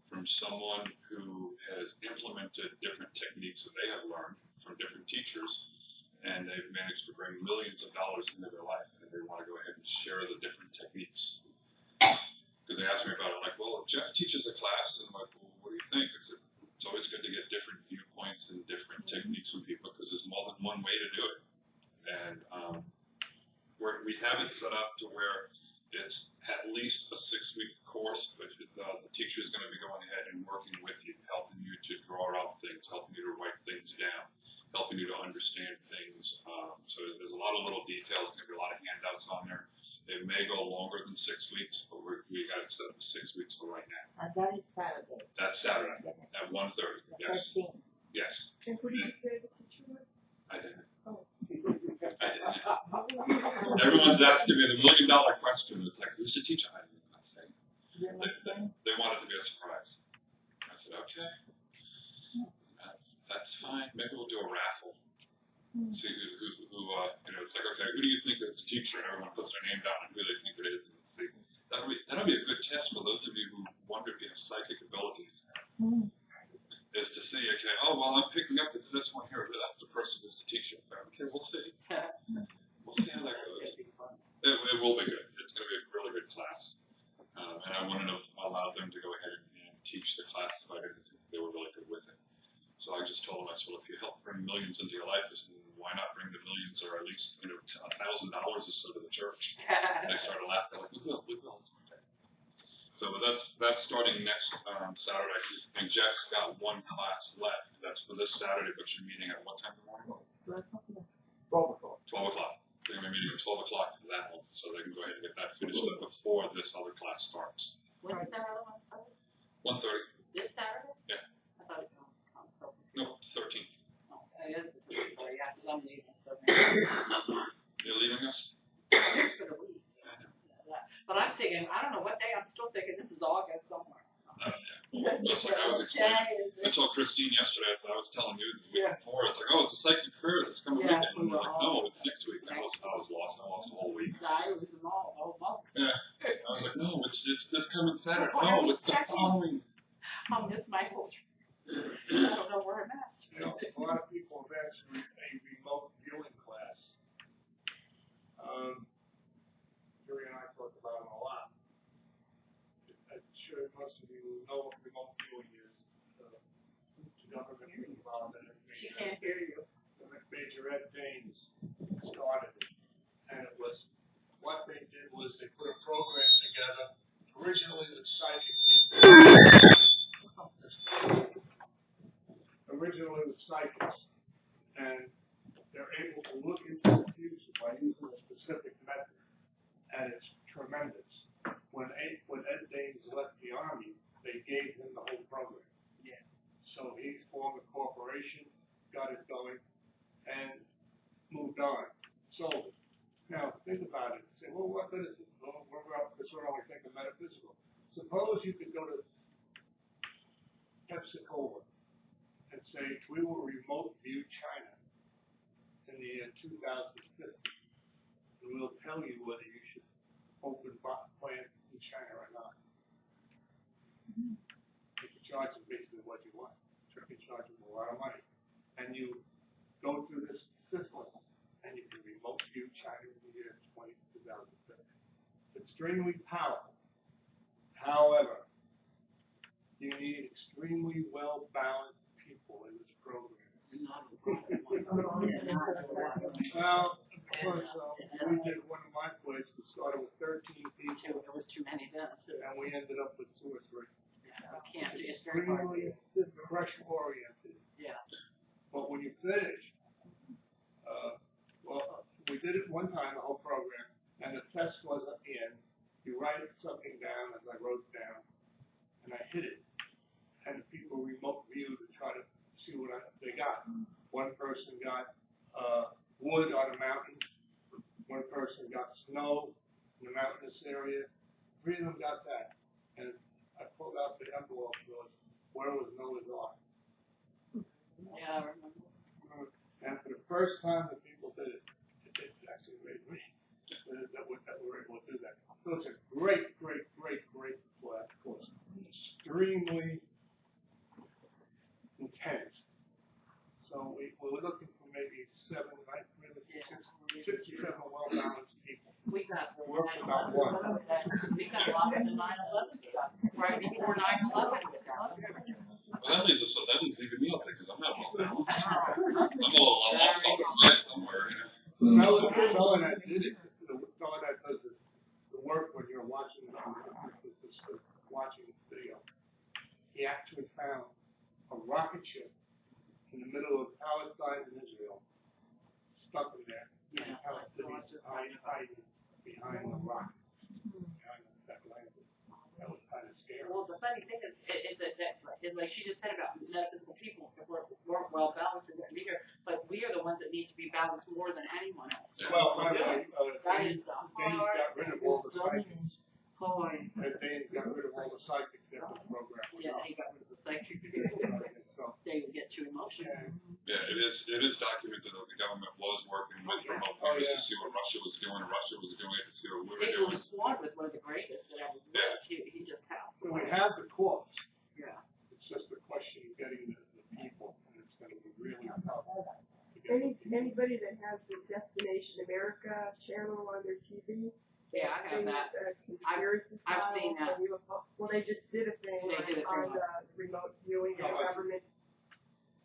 from someone who has implemented different techniques that they have learned from different teachers, and they've managed to bring millions of dollars into their life, and they want to go ahead and share the different techniques. Because they asked me about it, like, well, if Jeff teaches a class, and I'm like, well, what do you think? It's always good to get different viewpoints and different techniques from people, because there's more than one way to do it. And we have it set up to where it's at least a 6-week course, but the teacher is going to be going ahead and working with you, helping you to draw out things, helping you to write things down, helping you to understand things. So there's a lot of little details, there's going to be a lot of handouts on there. It may go longer than 6 weeks, but we got it set up for 6 weeks for right now. And that is Saturday. That's Saturday at 1:30. Yes. 13th. Yes. And who did you say the teacher was? I didn't. Oh. I didn't. Everyone's asking me the $1 million question. It's like, who's the teacher? I didn't say. They wanted to be a surprise. I said, okay. That's fine. Maybe we'll do a raffle. See who it's like, okay, who do you think is the teacher? And everyone puts their name down and who they think it is. And see. that's starting next Saturday. And Jeff's got one class left. That's for this Saturday, but you're meeting at what time in the morning? 12 o'clock. 12 o'clock. They're going to be meeting at 12 o'clock for that one, so they can go ahead and get that finished up before this other class starts. When's that other one started? 1:30. This Saturday? Yeah. I thought it was on so. No, 13th. Oh, it is the 13th, yeah, 'cause I'm leaving, so. You're leaving us? For the week. Yeah. But I'm thinking, I don't know what day, I'm still thinking this is August somewhere. Yeah. Just like I was explaining. I told Christine yesterday, I was telling you the week before, it's like, oh, it's a psychic curve, it's coming weekend. And I'm like, no, it's next week. I was lost. I lost the whole week. I was in all month. Yeah. I was like, no, it's this coming Saturday. No, it's the following. I'll miss my whole trip. I don't know where I'm at. You know, a lot of people have asked for a remote viewing class. Jerry and I talked about it a lot. I'm sure most of you know what remote viewing is. The government was involved in it. She can't hear you. Major Ed Danes started it. And it was, what they did was they put a program together, originally with psychic people. Originally with psychics. And they're able to look into the future by using a specific method. And it's tremendous. When Ed Danes left the Army, they gave him the whole program. Yeah. So he formed a corporation, got it going, and moved on, sold it. Now, think about it. Say, well, what good is it? Well, because we're only thinking metaphysical. Suppose you could go to Metaphysical and say, we will remote view China in the year 2050. And we'll tell you whether you should open plant in China or not. You can charge them basically what you want. You can charge them a lot of money. And you go through this system, and you can remote view China in the year 2050. It's extremely powerful. However, you need extremely well-balanced people in this program. Well, because we did one of my places, we started with 13 people. It was too many then. And we ended up with 2 or 3. I can't do it. It's very hard. Extremely pressure-oriented. Yeah. But when you finish, well, we did it one time, the whole program, and the test was at the end. You write something down, as I wrote down, and I hit it. And people remote view to try to see what they got. One person got wood on a mountain. One person got snow in the mountainous area. 3 of them got that. And I pulled out the envelope and where was Noah's Ark? Yeah, I remember. And for the first time that people did it, it actually made me that we were able to do that. So it's a great course. Extremely intense. So we're looking for maybe 6 or 7 well-balanced people. We got Work about one. We got lots of 9/11 stuff. Right before 9/11 with that. Well, that leaves even me up there because I'm not well balanced. I'm off on the side somewhere, you know. The fellow that did it, the fellow that does the work when you're watching the video, he actually found a rocket ship in the middle of Palestine and Israel, stuck in there. Yeah. Hiding behind the rock, behind that landing. That was kind of scary. Well, the funny thing is like she just said about metaphysical people, if we're well balanced and we are the ones that need to be balanced more than anyone else. Well, by the way, That is the Danes got rid of all the psychics. Boy. Danes got rid of all the psychics in the program. Yeah, he got rid of the psychic. So, They would get too emotional. Yeah, it is documented that the government was working with remote viewers to see what Russia was doing, and Russia was doing it to see what we were doing. Swan was one of the greatest that ever lived. He just passed. So we have the course. Yeah. It's just a question of getting the people, and it's going to be really tough. Anybody that has the Destination America channel on their TV. Yeah, I have that. I've seen that. Well, they just did a thing on the remote viewing of government.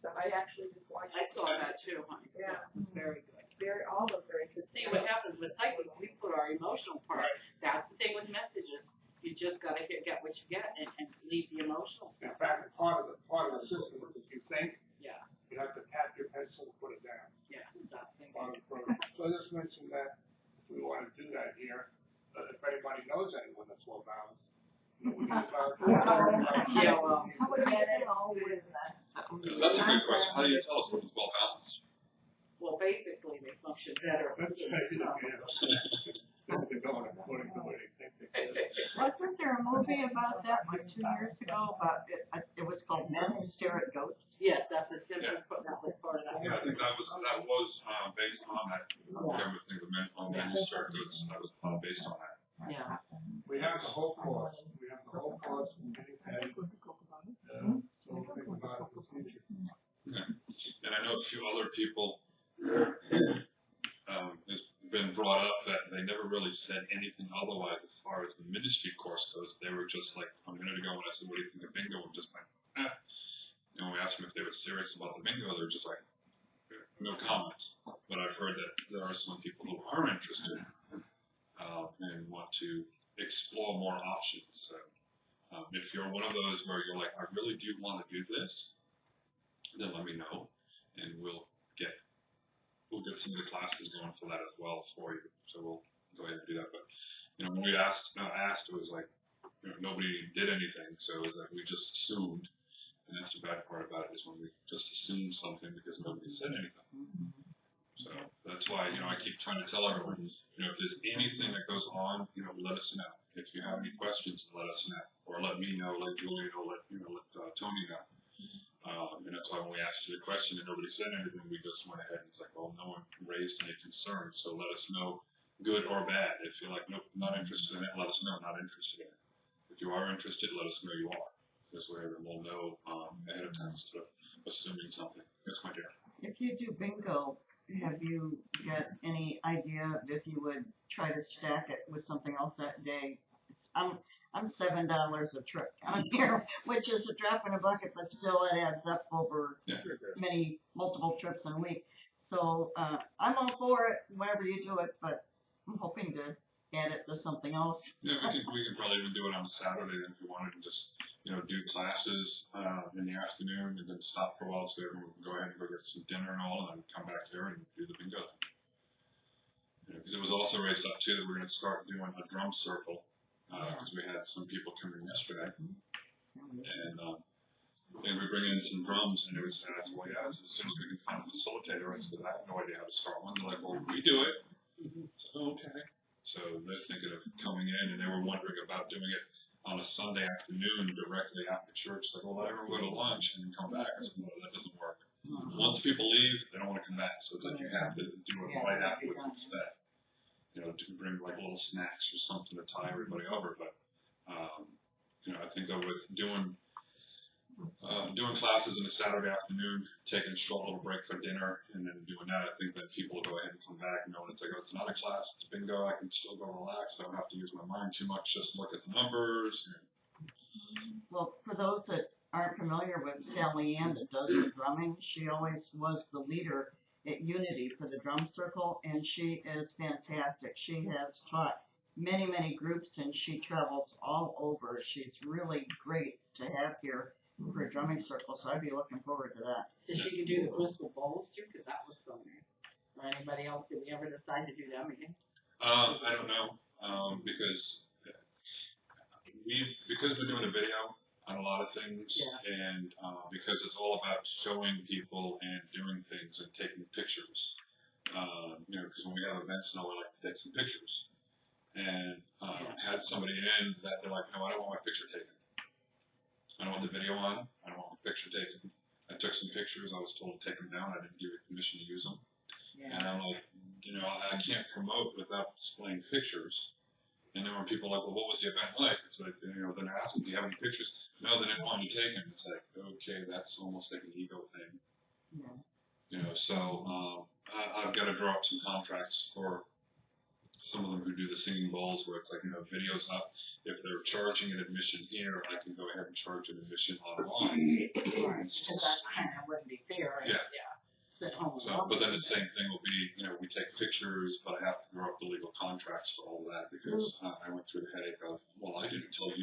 So I actually just watched it. I saw that too, honey. Yeah. Very good. All of very good. See what happens with psychics, we put our emotional part. That's the thing with messages. You just gotta get what you get and leave the emotional In stuff. fact, part of the system is if you think, Yeah, you have to tap your pencil and put it down. yeah, that's the Part of the program. So I just mentioned that if we want to do that here, if anybody knows anyone that's well balanced, we can about. Yeah, well. How would you get it all with that? That's a good question. How do you tell us what's well balanced? Well, basically, they function better. That's right, yeah. They're going according to the way they think they should. Wasn't there a movie about that like 2 years ago about it was called Men Who Stare at Ghosts? Yes, that's a Yeah. simple, that was part of that. Yeah, I think that was based on that. I would think the men on men circuits, that was based on that. Yeah. We have the whole course, we have the whole course from getting paid. So we'll think about it in the future. Okay. And I know a few other people, it's been brought up that they never really said anything otherwise as far as the ministry course goes. They were just like, a minute ago when I said, what do you think of bingo? And just like, eh. And when we asked them if they were serious about the bingo, they were just like, no comments. But I've heard that there are some people who are interested and want to explore more options. So if you're one of those where you're like, I really do want to do this, then let me know, and we'll get some of the classes going for that as well for you. So we'll go ahead and do that. But when we asked, it was like nobody did anything, so it was like we just assumed. And that's the bad part about it is when we just assume something because nobody said anything. So that's why I keep trying to tell everyone, if there's anything that goes on, let us know. If you have any questions, let us know, or let me know, let Julie know, let Tony know. And that's why when we asked you the question and nobody said anything, we just went ahead and it's like, well, no one raised any concerns, so let us know, good or bad. If you're like, nope, not interested in it, let us know, not interested in it. If you are interested, let us know you are. This way we'll know ahead of time instead of assuming something. Yes, my dear. If you do bingo, have you got any idea if you would try to stack it with something else that day? I'm $7 a trip down here, which is a drop in a bucket, but still it adds up over multiple trips in a week. So I'm all for it, whenever you do it, but I'm hoping to add it to something else. Yeah, we can probably even do it on a Saturday if you wanted to just do classes in the afternoon and then stop for a while so everyone can go ahead and go get some dinner and all, and then come back here and do the bingo. Because it was also raised up too that we're going to start doing a drum circle. Because we had some people come in yesterday, and we bring in some drums, and it was asked, well, yeah, as soon as we can find a facilitator, I said, I have no idea how to start one. They're like, well, we do it. So, okay. So they're thinking of coming in, and they were wondering about doing it on a Sunday afternoon directly after church. Like, well, let everyone go to lunch and then come back. I said, no, that doesn't work. Once people leave, they don't want to come back, so it's like you have to do it right afterwards instead. To bring like little snacks or something to tie everybody over. But I think that with doing classes on a Saturday afternoon, taking a short little break for dinner, and then doing that, I think that people will go ahead and come back and know it's like, oh, it's not a class, it's bingo, I can still go relax, I don't have to use my mind too much, just look at the numbers. Well, for those that aren't familiar with Sally Ann that does the drumming, she always was the leader at Unity for the drum circle, and she is fantastic. She has taught many, many groups, and she travels all over. She's really great to have here for a drumming circle, so I'd be looking forward to that. So she could do the Bristol Bowls too, because that was so nice. Or anybody else, did we ever decide to do that again? I don't know, because we're doing a video on a lot of things, and because it's all about showing people and doing things and taking pictures. Because when we have events now, we like to take some pictures. And had somebody in that they're like, no, I don't want my picture taken. I don't want the video on. I don't want my picture taken. I took some pictures. I was told to take them down. I didn't give you permission to use them. And I'm like, I can't promote without displaying pictures. And then when people are like, well, what was the event like? It's like, then I ask them, do you have any pictures? No, they didn't want you taken. It's like, okay, that's almost like an ego thing. So I've got to draw up some contracts for some of them who do the singing bowls where it's like, video's up. If they're charging an admission here, I can go ahead and charge an admission online. Because that kind of wouldn't be fair. Yeah. Sit home. But then the same thing will be, we take pictures, but I have to draw up the legal contracts for all of that because I went through the headache of, well, I didn't tell you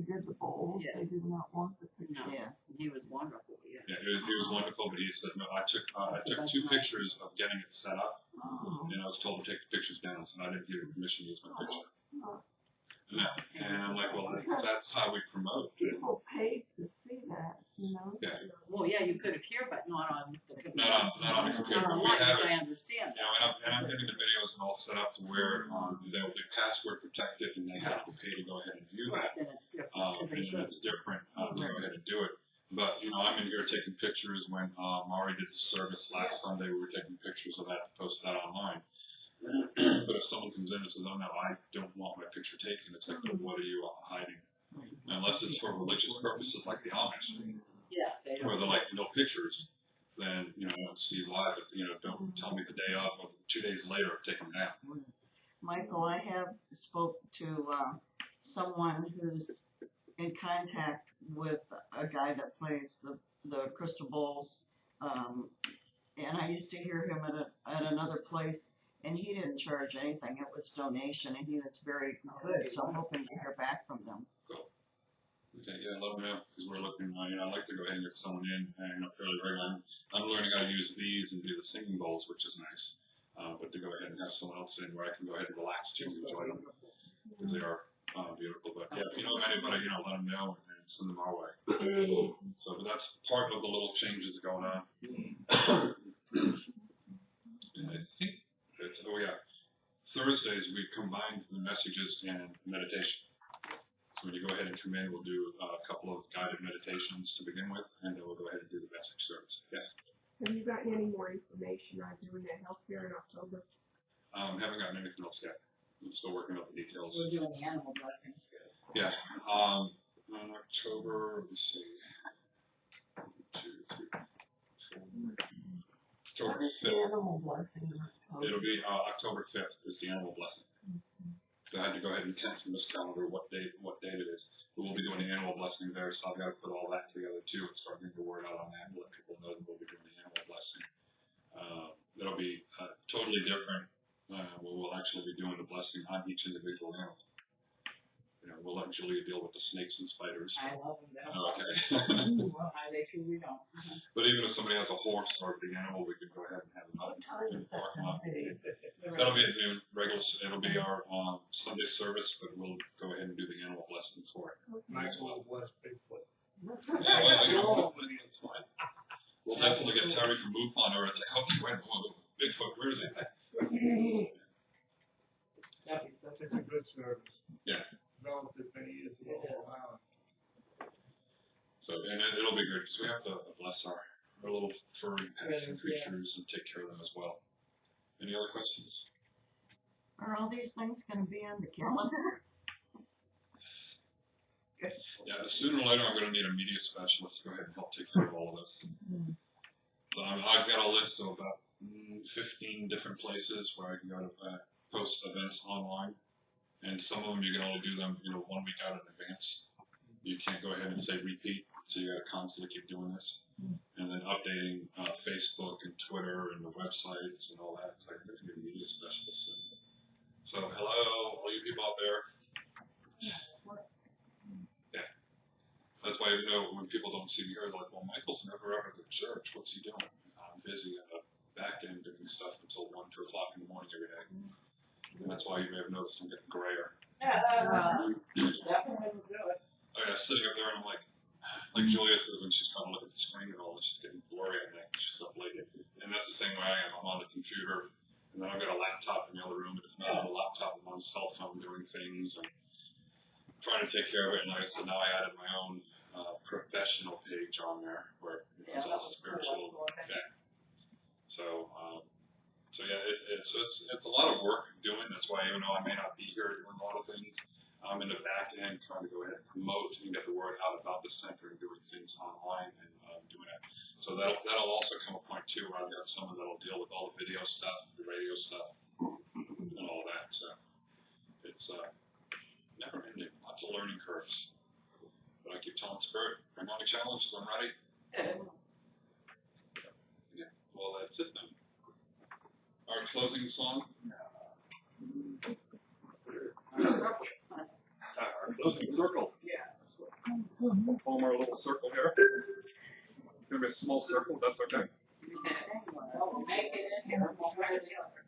did the bowl, Yeah. they did not want the picture. No. Yeah. He was wonderful, yeah. Yeah, he was wonderful, but he said, no, I took 2 pictures of getting it set up, Oh. and I was told to take the pictures down, so I didn't give him permission to use my picture. Oh. And I'm like, well, that's how we promote. People paid to see that, you know? Yeah. Well, yeah, you could have here, but not on the computer. Not on the computer. Not We online, have I it, understand you know, and I'm getting the videos and all set up to where, they'll be password protected, and they have to pay to go ahead and view Right, that. then it's different. And it's different, to go ahead and do it. But, you know, I'm in here taking pictures when, Mari did the service last Sunday, we were taking pictures of that to post that online. But if someone comes in and says, oh no, I don't want my picture taken, it's like, well, what are you hiding? Unless it's for religious purposes like the Amish, Yeah, they where don't. they're like, no pictures, then, you know, I don't see why, but, you know, don't tell me the day of or 2 days later, take them down. Michael, I have spoke to, someone who's in contact with a guy that plays the crystal bowls, and I used to hear him at another place, and he didn't charge anything, it was donation, and he was very good, so I'm hoping to hear back from them. Cool. Okay, yeah, let me know, because we're looking, you know, I'd like to go ahead and get someone in, you know, fairly regularly. I'm learning how to use these and do the singing bowls, which is nice. But to go ahead and have someone else in where I can go ahead and relax too, enjoy them, because they are beautiful. But yeah, if you know of anybody, you know, let them know and send them our way. So but that's part of the little changes going on. And I think it's, Thursdays we combined the messages and meditation. So when you go ahead and come in, we'll do a couple of guided meditations to begin with, and then we'll go ahead and do the message service. Yes. Have you gotten any more information on doing the health fair in October? Haven't gotten anything else yet. I'm still working out the details. We're doing the animal blessings. Yeah. On October, let me see. 1, 2, 3, 4. October 5th. Animal blessing in October. It'll be October 5th is the animal blessing. So I had to go ahead and count from this calendar what date it is. But we'll be doing the animal blessing there, so I've got to put all that together too and start getting the word out on that and let people know that we'll be doing the animal blessing. It'll be totally different. We'll actually be doing the blessing on each individual animal. You know, we'll let Julia deal with the snakes and spiders. I love them. Okay. Well, they truly don't. But even if somebody has a horse or a big animal, we can go ahead and have it out in the parking lot. That'll be at noon, regular, it'll be our Sunday service, but we'll go ahead and do the animal blessing for it. Nice little blessed Bigfoot. Yeah, well, you know, it's fine. We'll definitely get Terry from MUFON or it's like, okay, wait, Bigfoot, where is he? It's a good service. Yeah. Relative many years ago, wow. So, and it'll be good, because we have to bless our little furry pets and creatures and take care of them as well. Any other questions? Are all these things gonna be on the calendar? Yeah, sooner or later I'm gonna need a media specialist to go ahead and help take care of all of this. So I've got a list of about 15 different places where I can go to post events online. And some of them you can only do them, you know, 1 week out in advance. You can't go ahead and say repeat, so you gotta constantly keep doing this. And then updating Facebook and Twitter and the websites and all that. So I can get a media specialist. So hello, all you people out there. Yeah. That's why, you know, when people don't see me here, they're like, well, Michael's never ever at church. What's he doing? I'm busy at the back end doing stuff until 1, 2 o'clock in the morning every day. And that's why you may have noticed I'm getting grayer. Definitely do it. Oh yeah, sitting up there and I'm like Julia says when she's trying to look at the screen and all this, she's getting blurry at night. She's up late. And that's the same way I am. I'm on the computer and then I've got a laptop in the other room, and if not on the laptop, I'm on the cell phone doing things and trying to take care of it. And like I said, now I added my own professional page on there where it's all spiritual. Yeah. So yeah, it's a lot of work doing. That's why even though I may not be here doing a lot of things, I'm in the back end trying to go ahead and promote and get the word out about the center and doing things online and doing it. So that'll also come a point too where I've got someone that'll deal with all the video stuff, the radio stuff, and all that. So it's never ending. Lots of learning curves. But I keep telling Spirit, bring on the challenges. I'm ready. one more little circle here. It's gonna be a small circle, that's okay. Well, we'll make it in here, one way or the other.